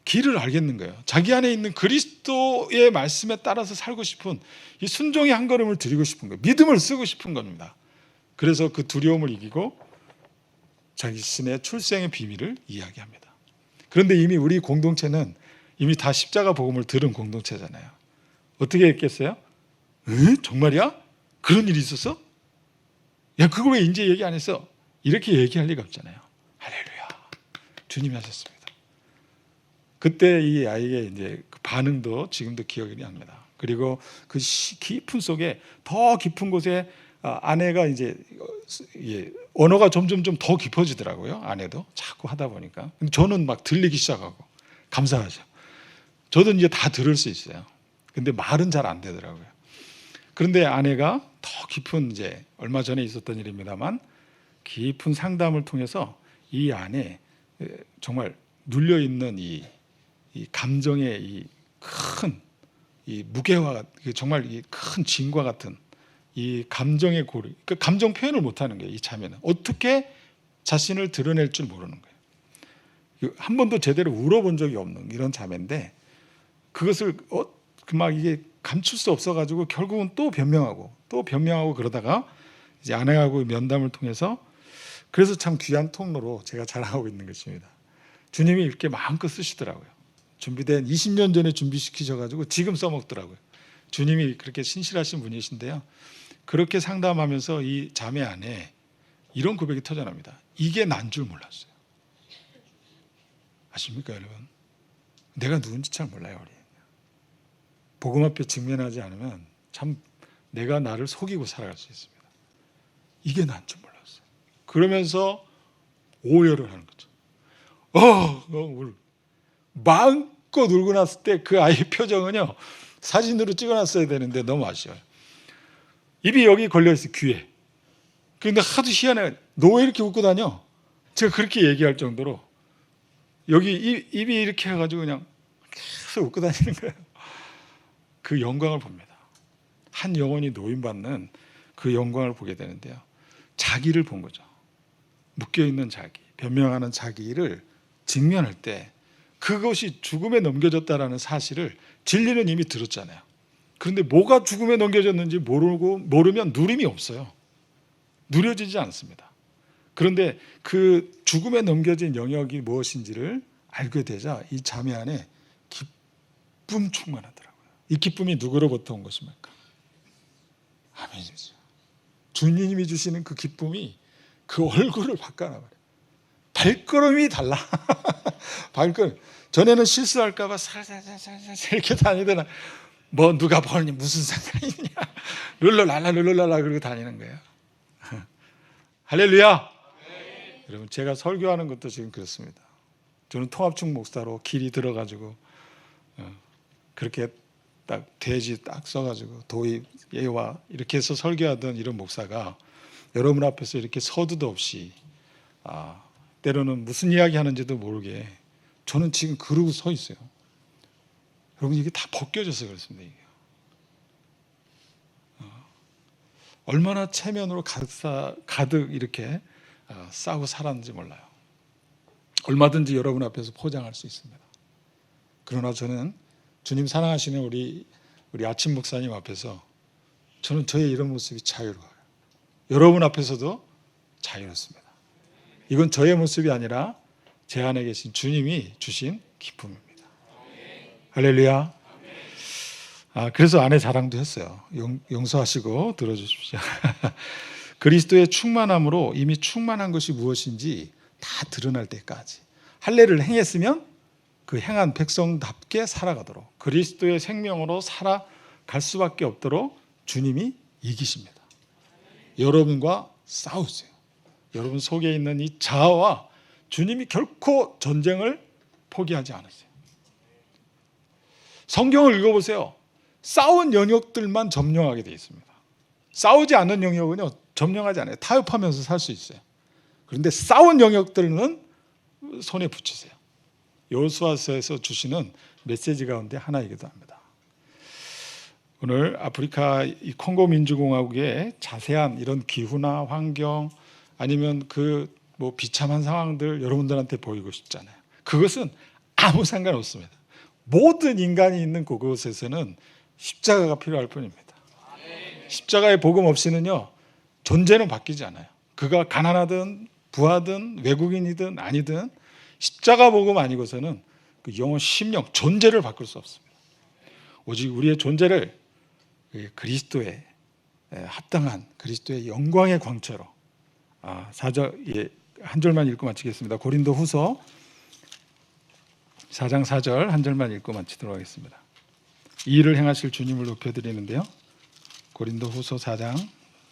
길을 알겠는 거예요. 자기 안에 있는 그리스도의 말씀에 따라서 살고 싶은 이 순종의 한 걸음을 드리고 싶은 거예요. 믿음을 쓰고 싶은 겁니다. 그래서 그 두려움을 이기고 자기 자신의 출생의 비밀을 이야기합니다. 그런데 이미 우리 공동체는 이미 다 십자가 복음을 들은 공동체잖아요. 어떻게 했겠어요? 에? 정말이야? 그런 일이 있었어? 야, 그걸 왜 이제 얘기 안 했어? 이렇게 얘기할 리가 없잖아요. 할렐루야. 주님이 하셨습니다. 그때 이 아이의 이제 그 반응도 지금도 기억이 납니다. 그리고 그 깊은 속에 더 깊은 곳에 아내가 이제 언어가 점점 좀 더 깊어지더라고요. 아내도 자꾸 하다 보니까. 근데 저는 막 들리기 시작하고 감사하죠. 저도 이제 다 들을 수 있어요. 근데 말은 잘 안 되더라고요. 그런데 아내가 더 깊은 이제 얼마 전에 있었던 일입니다만 깊은 상담을 통해서 이 안에 정말 눌려 있는 이 감정의 이 큰 이 무게와 정말 이 큰 짐과 같은 이 감정의 고리, 그 감정 표현을 못하는 거예요. 이 자매는 어떻게 자신을 드러낼 줄 모르는 거예요. 한 번도 제대로 울어본 적이 없는 이런 자매인데 그것을 막 이게 감출 수 없어가지고 결국은 또 변명하고 그러다가 이제 아내하고 면담을 통해서 그래서 참 귀한 통로로 제가 자랑하고 있는 것입니다. 주님이 이렇게 마음껏 쓰시더라고요. 준비된 20년 전에 준비시키셔가지고 지금 써먹더라고요. 주님이 그렇게 신실하신 분이신데요. 그렇게 상담하면서 이 자매 안에 이런 고백이 터져납니다. 이게 난 줄 몰랐어요. 아십니까 여러분? 내가 누군지 잘 몰라요. 우리. 복음 앞에 직면하지 않으면 참 내가 나를 속이고 살아갈 수 있습니다. 이게 난 줄 몰랐어요. 그러면서 오열을 하는 거죠. 마음껏 울고 났을 때 그 아이의 표정은요 사진으로 찍어놨어야 되는데 너무 아쉬워요. 입이 여기 걸려있어요. 귀에. 근데 하도 희한해. 너 왜 이렇게 웃고 다녀? 제가 그렇게 얘기할 정도로 여기 입이 이렇게 해가지고 그냥 계속 웃고 다니는 거예요. 그 영광을 봅니다. 한 영혼이 노임받는 그 영광을 보게 되는데요. 자기를 본 거죠. 묶여있는 자기, 변명하는 자기를 직면할 때 그것이 죽음에 넘겨졌다라는 사실을 진리는 이미 들었잖아요. 그런데 뭐가 죽음에 넘겨졌는지 모르면 누림이 없어요. 누려지지 않습니다. 그런데 그 죽음에 넘겨진 영역이 무엇인지를 알게 되자 이 자매 안에 기쁨 충만하더라고요. 이 기쁨이 누구로부터 온 것입니까? 아멘이죠. 주님이 주시는 그 기쁨이 그 얼굴을 바꿔놔버려요. 발걸음이 달라. 발걸음. 전에는 실수할까봐 살살살살 이렇게 다니더나 뭐 누가 보니 무슨 상관이냐. 룰루랄라 그러고 다니는 거예요. 할렐루야. 네. 여러분 제가 설교하는 것도 지금 그렇습니다. 저는 통합충 목사로 길이 들어가지고 그렇게 딱 돼지 딱 써가지고 도입 예와 이렇게 해서 설교하던 이런 목사가 여러분 앞에서 이렇게 서두도 없이 때로는 무슨 이야기 하는지도 모르게 저는 지금 그러고 서 있어요. 여러분 이게 다 벗겨져서 그렇습니다. 이게. 얼마나 체면으로 가득 이렇게 싸고 살았는지 몰라요. 얼마든지 여러분 앞에서 포장할 수 있습니다. 그러나 저는 주님 사랑하시는 우리 아침 목사님 앞에서 저는 저의 이런 모습이 자유로워요. 여러분 앞에서도 자유롭습니다. 이건 저의 모습이 아니라 제 안에 계신 주님이 주신 기쁨입니다. 할렐루야. 그래서 아내 자랑도 했어요. 용서하시고 들어주십시오. 그리스도의 충만함으로 이미 충만한 것이 무엇인지 다 드러날 때까지 할례를 행했으면 그 행한 백성답게 살아가도록 그리스도의 생명으로 살아갈 수밖에 없도록 주님이 이기십니다. 여러분과 싸우세요. 여러분 속에 있는 이 자아와 주님이 결코 전쟁을 포기하지 않으세요. 성경을 읽어보세요. 싸운 영역들만 점령하게 되어 있습니다. 싸우지 않는 영역은요 점령하지 않아요. 타협하면서 살 수 있어요. 그런데 싸운 영역들은 손에 붙이세요. 여호수아서에서 주시는 메시지 가운데 하나이기도 합니다. 오늘 아프리카 이 콩고 민주공화국의 자세한 이런 기후나 환경 아니면 그 뭐 비참한 상황들 여러분들한테 보이고 싶잖아요. 그것은 아무 상관없습니다. 모든 인간이 있는 그곳에서는 십자가가 필요할 뿐입니다. 십자가의 복음 없이는요 존재는 바뀌지 않아요. 그가 가난하든 부하든 외국인이든 아니든 십자가 복음 아니고서는 그 영혼 심령 존재를 바꿀 수 없습니다. 오직 우리의 존재를 그리스도에 합당한 그리스도의 영광의 광채로 4절 한 절만 읽고 마치겠습니다. 고린도 후서 4장 4절 한 절만 읽고 마치도록 하겠습니다. 이 일을 행하실 주님을 높여드리는데요. 고린도 후서 4장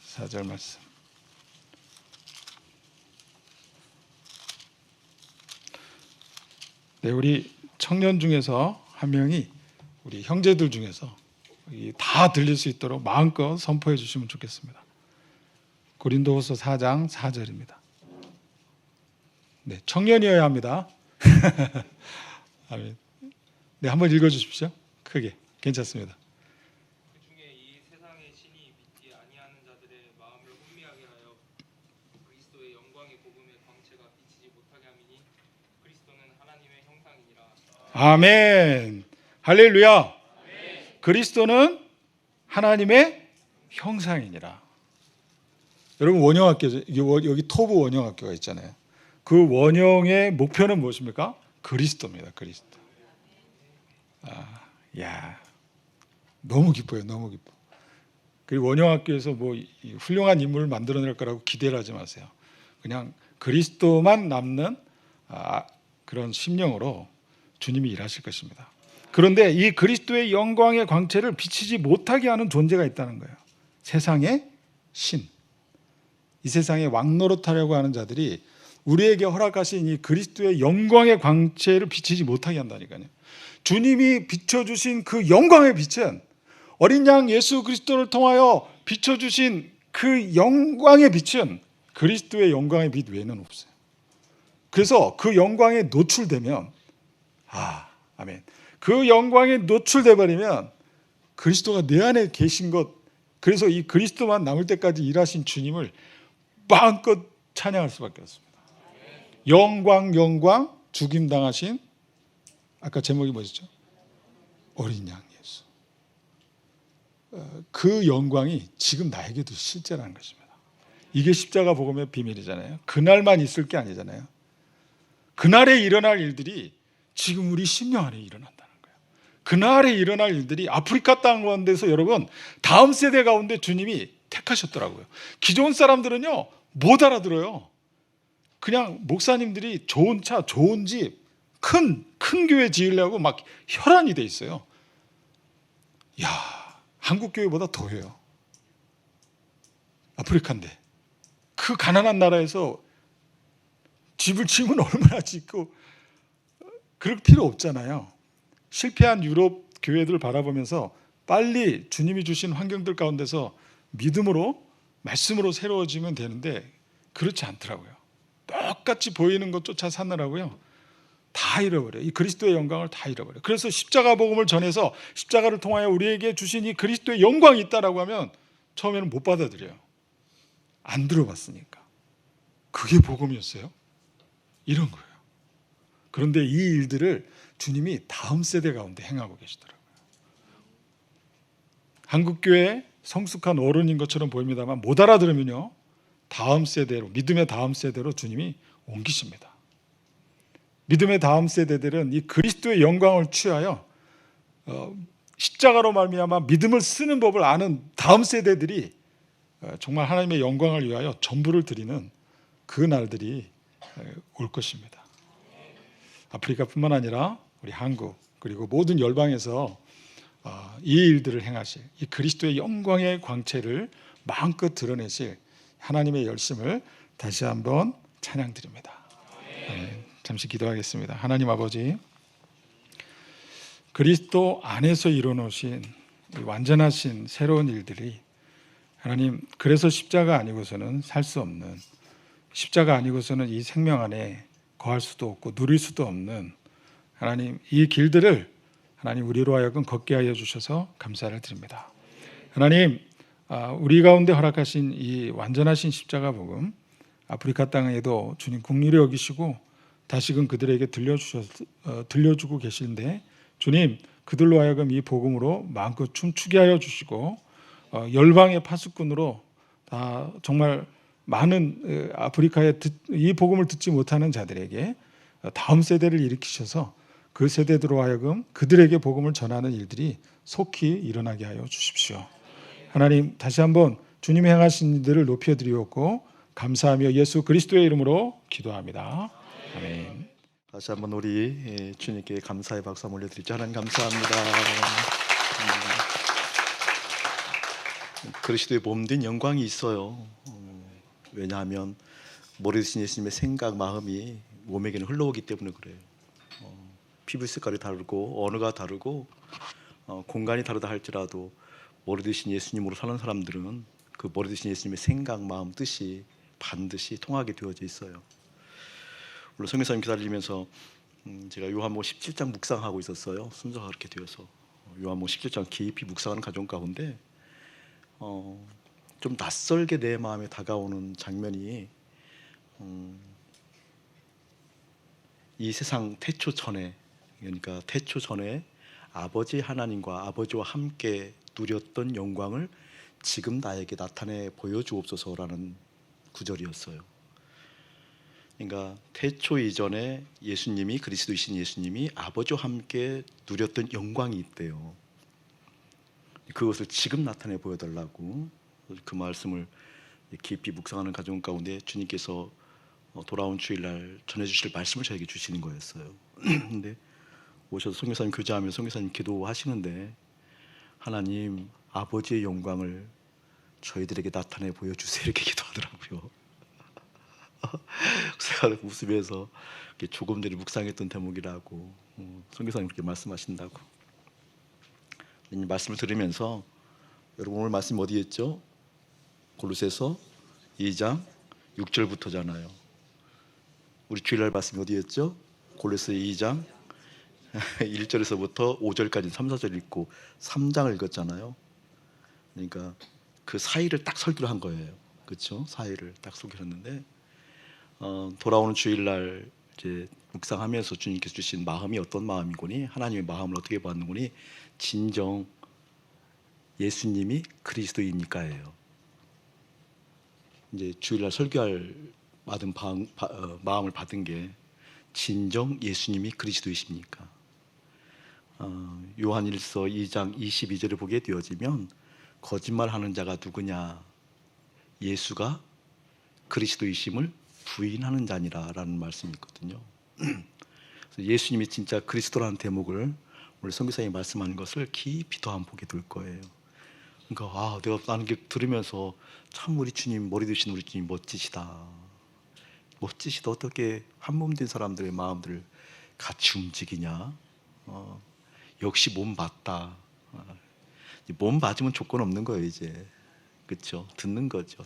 4절 말씀. 네, 우리 청년 중에서 한 명이 우리 형제들 중에서 다 들릴 수 있도록 마음껏 선포해 주시면 좋겠습니다. 고린도후서 4장 4절입니다. 네, 청년이어야 합니다. 아멘. 네, 한번 읽어 주십시오. 크게. 괜찮습니다. 그 중에 이 세상의 신이 믿지 아니하는 자들의 마음을 혼미하게 하여 그리스도의 영광의 복음의 광채가 비치지 못하게 함이니 그리스도는 하나님의 형상이니라. 아멘. 할렐루야. 아멘. 그리스도는 하나님의 형상이니라. 여러분 원형학교 여기 토부 원형학교가 있잖아요. 그 원형의 목표는 무엇입니까? 그리스도입니다. 그리스도. 야, 너무 기뻐요. 너무 기뻐. 그리고 원형학교에서 뭐 훌륭한 인물을 만들어낼 거라고 기대를 하지 마세요. 그냥 그리스도만 남는 그런 심령으로 주님이 일하실 것입니다. 그런데 이 그리스도의 영광의 광채를 비치지 못하게 하는 존재가 있다는 거예요. 세상의 신. 이 세상에 왕노릇하려고 하는 자들이 우리에게 허락하신 이 그리스도의 영광의 광채를 비치지 못하게 한다니까요. 주님이 비춰주신 그 영광의 빛은 어린 양 예수 그리스도를 통하여 비춰주신 그 영광의 빛은 그리스도의 영광의 빛 외에는 없어요. 그래서 그 영광에 노출되면 아멘. 그 영광에 노출돼 버리면 그리스도가 내 안에 계신 것, 그래서 이 그리스도만 남을 때까지 일하신 주님을 마음껏 찬양할 수밖에 없습니다. 영광 죽임당하신 아까 제목이 뭐였죠? 어린 양 예수. 그 영광이 지금 나에게도 실제라는 것입니다. 이게 십자가 복음의 비밀이잖아요. 그날만 있을 게 아니잖아요. 그날에 일어날 일들이 지금 우리 심령 안에 일어난다는 거예요. 그날에 일어날 일들이 아프리카 땅 가운데서 여러분 다음 세대 가운데 주님이 택하셨더라고요. 기존 사람들은요 못 알아들어요. 그냥 목사님들이 좋은 차, 좋은 집, 큰 교회 지으려고 막 혈안이 돼 있어요. 야, 한국 교회보다 더해요. 아프리카인데 그 가난한 나라에서 집을 지으면 얼마나 짓고 그럴 필요 없잖아요. 실패한 유럽 교회들 바라보면서 빨리 주님이 주신 환경들 가운데서 믿음으로 말씀으로 새로워지면 되는데 그렇지 않더라고요. 똑같이 보이는 것 쫓아 사느라고요. 다 잃어버려요. 이 그리스도의 영광을 다 잃어버려요. 그래서 십자가 복음을 전해서 십자가를 통하여 우리에게 주신 이 그리스도의 영광이 있다라고 하면 처음에는 못 받아들여요. 안 들어봤으니까. 그게 복음이었어요? 이런 거예요. 그런데 이 일들을 주님이 다음 세대 가운데 행하고 계시더라고요. 한국교회 성숙한 어른인 것처럼 보입니다만 못 알아들으면요 다음 세대로, 믿음의 다음 세대로 주님이 옮기십니다. 믿음의 다음 세대들은 이 그리스도의 영광을 취하여 십자가로 말미암아 믿음을 쓰는 법을 아는 다음 세대들이 정말 하나님의 영광을 위하여 전부를 드리는 그 날들이 올 것입니다. 아프리카뿐만 아니라 우리 한국 그리고 모든 열방에서 이 일들을 행하실 이 그리스도의 영광의 광채를 마음껏 드러내실 하나님의 열심을 다시 한번 찬양드립니다. 잠시 기도하겠습니다. 하나님 아버지, 그리스도 안에서 이루어놓으신 완전하신 새로운 일들이 하나님, 그래서 십자가 아니고서는 살 수 없는, 십자가 아니고서는 이 생명 안에 거할 수도 없고 누릴 수도 없는 하나님, 이 길들을 하나님 우리로 하여금 걷게 하여 주셔서 감사를 드립니다. 하나님, 우리 가운데 허락하신 이 완전하신 십자가 복음, 아프리카 땅에도 주님 긍휼히 여기시고 다시금 그들에게 들려주고 계시는데 주님, 그들로 하여금 이 복음으로 마음껏 춤추게 하여 주시고 열방의 파수꾼으로 정말 많은 아프리카에 이 복음을 듣지 못하는 자들에게 다음 세대를 일으키셔서 그 세대들로 하여금 그들에게 복음을 전하는 일들이 속히 일어나게 하여 주십시오. 하나님, 다시 한번 주님이 행하신 일들을 높여드리옵고 감사하며 예수 그리스도의 이름으로 기도합니다. 아멘. 다시 한번 우리 주님께 감사의 박수 한번 올려드리죠. 하나님 감사합니다. 그리스도의 몸된 영광이 있어요. 왜냐하면 모르신 예수님의 생각, 마음이 몸에게는 흘러오기 때문에 그래요. 피부 색깔이 다르고 언어가 다르고 공간이 다르다 할지라도 모르신 예수님으로 사는 사람들은 그 모르신 예수님의 생각, 마음, 뜻이 반드시 통하게 되어져 있어요. 물론 성교사님 기다리면서 제가 요한복음 17장 묵상하고 있었어요. 순서가 그렇게 되어서 요한복음 17장 깊이 묵상하는 과정 가운데 좀 낯설게 내 마음에 다가오는 장면이 이 세상 태초 전에, 그러니까 태초 전에 아버지 하나님과 아버지와 함께 누렸던 영광을 지금 나에게 나타내 보여주옵소서라는 구절이었어요. 그러니까 태초 이전에 예수님이, 그리스도이신 예수님이 아버지와 함께 누렸던 영광이 있대요. 그것을 지금 나타내 보여달라고 그 말씀을 깊이 묵상하는 과정 가운데 주님께서 돌아온 주일날 전해주실 말씀을 저에게 주시는 거였어요. 근데 오셔서 선교사님 교제하면서 선교사님 기도하시는데 하나님 아버지의 영광을 저희들에게 나타내 보여주세요 이렇게 기도하더라고요. 제가 웃으면서 조금 전에 묵상했던 대목이라고 선교사님 그렇게 말씀하신다고. 이 말씀을 들으면서 여러분 오늘 말씀 어디에 있죠? 골로새서 2장 6절부터잖아요. 우리 주일날 말씀이 어디에 있죠? 골로새 2장 1절에서부터 5절까지 3, 4절 읽고 3장을 읽었잖아요. 그러니까 그 사이를 딱 설교를 한 거예요. 그렇죠? 사이를 딱 소개했는데 돌아오는 주일날 이제 묵상하면서 주님께서 주신 마음이 어떤 마음이고니 하나님의 마음을 어떻게 받는고니 진정 예수님이 그리스도이니까예요. 이제 주일날 설교할 마음을 받은 게 진정 예수님이 그리스도이십니까? 요한일서 2장 22절을 보게 되어지면 거짓말하는 자가 누구냐? 예수가 그리스도이심을 부인하는 자니라라는 말씀이 있거든요. 그래서 예수님이 진짜 그리스도라는 대목을 오늘 선교사님이 말씀하는 것을 깊이 더 한번 보게 될 거예요. 그러니까 나는 이게 들으면서 참 우리 주님, 머리 드신 우리 주님 멋지시다. 어떻게 한 몸 된 사람들의 마음들을 같이 움직이냐. 역시 몸 맞다. 몸 맞으면 조건 없는 거예요 이제. 그렇죠? 듣는 거죠.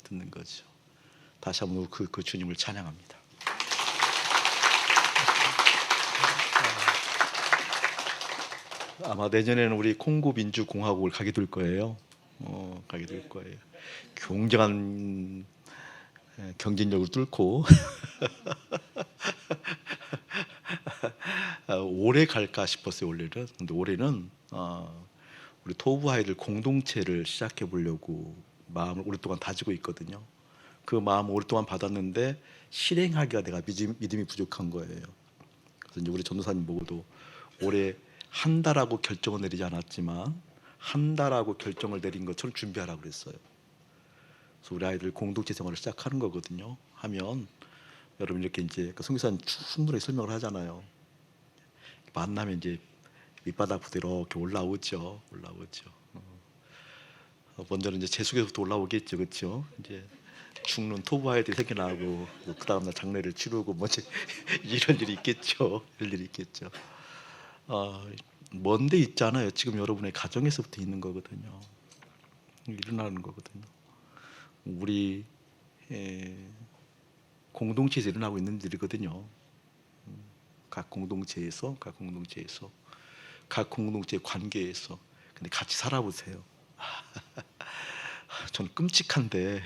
다시 한번 그 주님을 찬양합니다. 아마 내년에는 우리 콩고 민주공화국을 가게 될 거예요. 굉장한 경쟁력을 뚫고 올해 갈까 싶었어요. 원래는. 근데 올해는 우리 토부 아이들 공동체를 시작해 보려고 마음을 오랫동안 다지고 있거든요. 그 마음을 오랫동안 받았는데 실행하기가 내가 믿음이 부족한 거예요. 그래서 이제 우리 전도사님 보고도 올해 한다라고 결정을 내리지 않았지만 한다라고 결정을 내린 것처럼 준비하라고 그랬어요. 그래서 우리 아이들 공동체 생활을 시작하는 거거든요. 하면 여러분 이렇게 이제 성교사님 충분히 설명을 하잖아요. 만나면 이제 밑바닥부터 이렇게 올라오죠. 먼저는 이제 재수교부터 올라오겠죠, 그렇죠? 이제 죽는 토부 아이들이 생겨나고 그 다음날 장례를 치르고 뭐지 이런 일이 있겠죠. 먼데 있잖아요. 지금 여러분의 가정에서부터 있는 거거든요. 일어나는 거거든요. 우리 공동체에서 일어나고 있는 일이거든요. 각 공동체에서 각 공동체 관계에서. 근데 같이 살아보세요. 저는 끔찍한데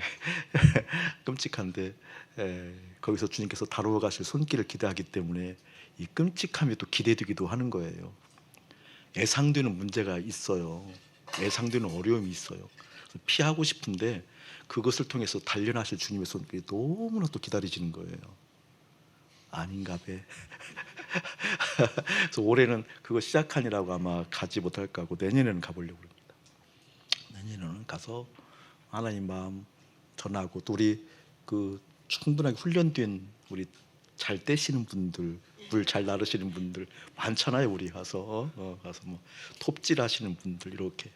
거기서 주님께서 다루어 가실 손길을 기대하기 때문에 이 끔찍함이 또 기대되기도 하는 거예요. 예상되는 문제가 있어요. 예상되는 어려움이 있어요. 피하고 싶은데 그것을 통해서 단련하실 주님의 손길이 너무나 또 기다려지는 거예요. 아닌가 봐. 그래서 올해는 그거 시작하니라고 아마 가지 못할까 하고 내년에는 가보려고 합니다. 내년에는 가서 하나님 마음 전하고 또 우리 그 충분하게 훈련된 우리 잘 떼시는 분들, 물 잘 나르시는 분들 많잖아요. 우리 가서 가서 뭐 톱질 하시는 분들 이렇게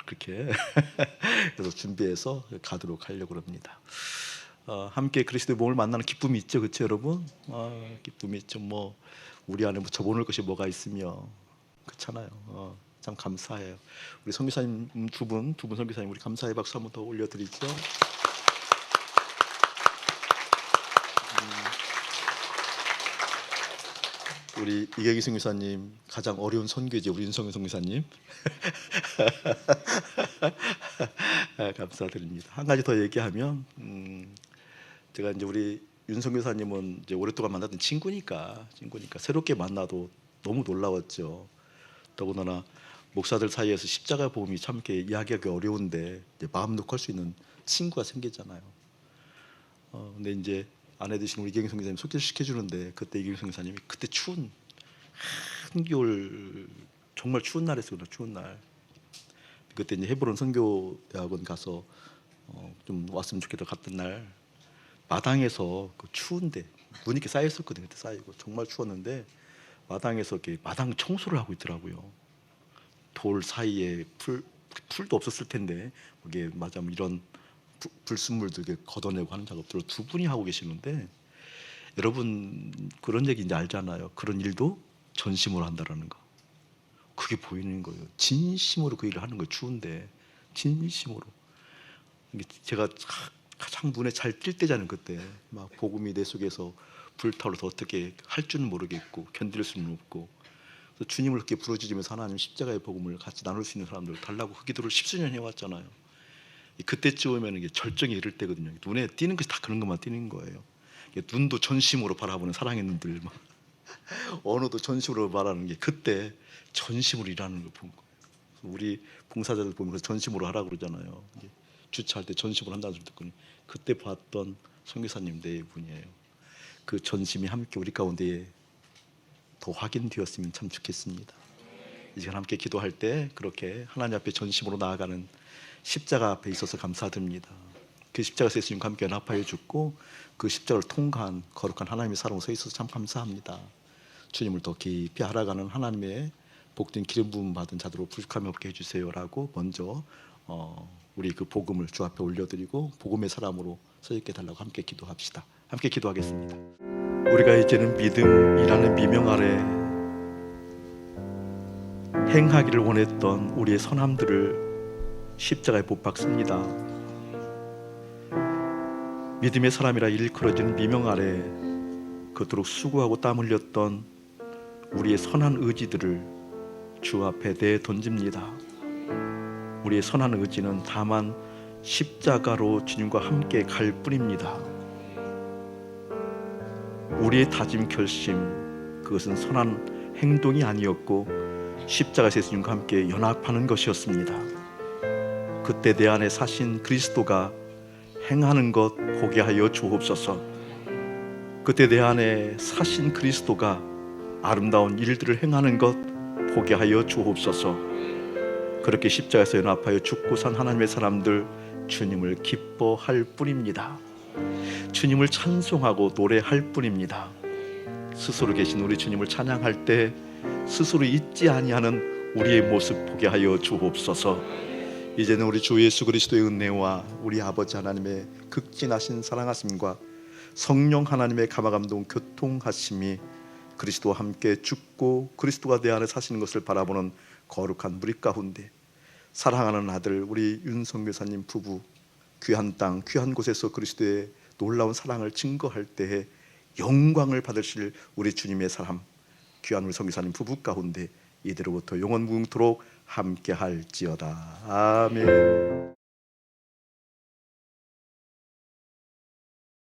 그렇게 그래서 준비해서 가도록 하려고 합니다. 함께 그리스도의 몸을 만나는 기쁨이 있죠, 그렇죠, 여러분? 기쁨이 있죠. 뭐 우리 안에 붙여보낼 것이 뭐가 있으며 그렇잖아요. 참 감사해요. 우리 선교사님 두 분 선교사님 우리 감사의 박수 한번 더 올려드리죠. 우리 이경희 선교사님 가장 어려운 선교지 우리 윤성현 선교사님 감사드립니다. 한 가지 더 얘기하면 제가 이제 우리 윤성현 교사님은 이제 오랫동안 만났던 친구니까 새롭게 만나도 너무 놀라웠죠. 더군다나 목사들 사이에서 십자가 복음이 참 이렇게 이야기하기 어려운데 이제 마음 놓고 할 수 있는 친구가 생겼잖아요. 근데 이제 아내 되신 우리 이경희 선교사님 소개시켜 주는데 그때 이경희 선교사님이 그때 추운 한겨울 정말 추운 날이었어요. 추운 날. 그때 이제 헤브론 선교대학원 가서 좀 왔으면 좋겠다 갔던 날 마당에서 그 추운데 눈이 이렇게 쌓였었거든요. 그때 쌓이고 정말 추웠는데 마당에서 이렇게 마당 청소를 하고 있더라고요. 돌 사이에 풀도 없었을 텐데 이게 맞아 이런 불순물들 이렇게 걷어내고 하는 작업들을 두 분이 하고 계시는데 여러분 그런 얘기 이제 알잖아요. 그런 일도 전심으로 한다라는 거. 그게 보이는 거예요. 진심으로 그 일을 하는 거예요. 추운데 진심으로. 제가 가장 눈에 잘 띌 때잖아요. 그때 막 복음이 내 속에서 불타올라서 어떻게 할 줄은 모르겠고 견딜 수는 없고 그래서 주님을 그렇게 부르짖으면서 하나님 십자가의 복음을 같이 나눌 수 있는 사람들 달라고 그 기도를 10수년 해왔잖아요. 그때쯤이면 이게 절정에 이를 때거든요. 눈에 띄는 것이 다 그런 것만 띄는 거예요. 눈도 전심으로 바라보는 사랑의 눈들, 막 언어도 전심으로 말하는 게 그때 전심으로 일하는 걸 본 거예요. 우리 봉사자들 보면 전심으로 하라고 그러잖아요. 주차할 때 전심으로 한다는 소리 듣더니 그때 봤던 선교사님 네 분이에요. 그 전심이 함께 우리 가운데 더 확인되었으면 참 좋겠습니다. 이 시간 함께 기도할 때 그렇게 하나님 앞에 전심으로 나아가는 십자가 앞에 있어서 감사드립니다. 그 십자가에서 예수님과 함께 연합하여 죽고 그 십자가를 통과한 거룩한 하나님의 사랑으로 서 있어서 참 감사합니다. 주님을 더 깊이 알아가는 하나님의 복된 기름 부음 받은 자들로 부족함이 없게 해주세요라고 먼저 우리 그 복음을 주 앞에 올려드리고 복음의 사람으로 서 있게 달라고 함께 기도합시다. 함께 기도하겠습니다. 우리가 이제는 믿음이라는 미명 아래 행하기를 원했던 우리의 선함들을 십자가에 못 박습니다. 믿음의 사람이라 일컬어지는 미명 아래 그토록 수고하고 땀 흘렸던 우리의 선한 의지들을 주 앞에 내던집니다. 우리의 선한 의지는 다만 십자가로 주님과 함께 갈 뿐입니다. 우리의 다짐 결심, 그것은 선한 행동이 아니었고 십자가에서 예수님과 함께 연합하는 것이었습니다. 그때 내 안에 사신 그리스도가 행하는 것 보게 하여 주옵소서. 그때 내 안에 사신 그리스도가 아름다운 일들을 행하는 것 보게 하여 주옵소서. 그렇게 십자가에서 연합하여 죽고 산 하나님의 사람들 주님을 기뻐할 뿐입니다. 주님을 찬송하고 노래할 뿐입니다. 스스로 계신 우리 주님을 찬양할 때 스스로 잊지 아니하는 우리의 모습 보게 하여 주옵소서. 이제는 우리 주 예수 그리스도의 은혜와 우리 아버지 하나님의 극진하신 사랑하심과 성령 하나님의 감화감동 교통하심이 그리스도와 함께 죽고 그리스도가 내 안에 사시는 것을 바라보는 거룩한 무리 가운데 사랑하는 아들 우리 윤성 교사님 부부 귀한 땅 귀한 곳에서 그리스도의 놀라운 사랑을 증거할 때에 영광을 받으실 우리 주님의 사람 귀한 우리 성교사님 부부 가운데 이대로부터 영원 무궁토록 함께 할지어다. 아멘.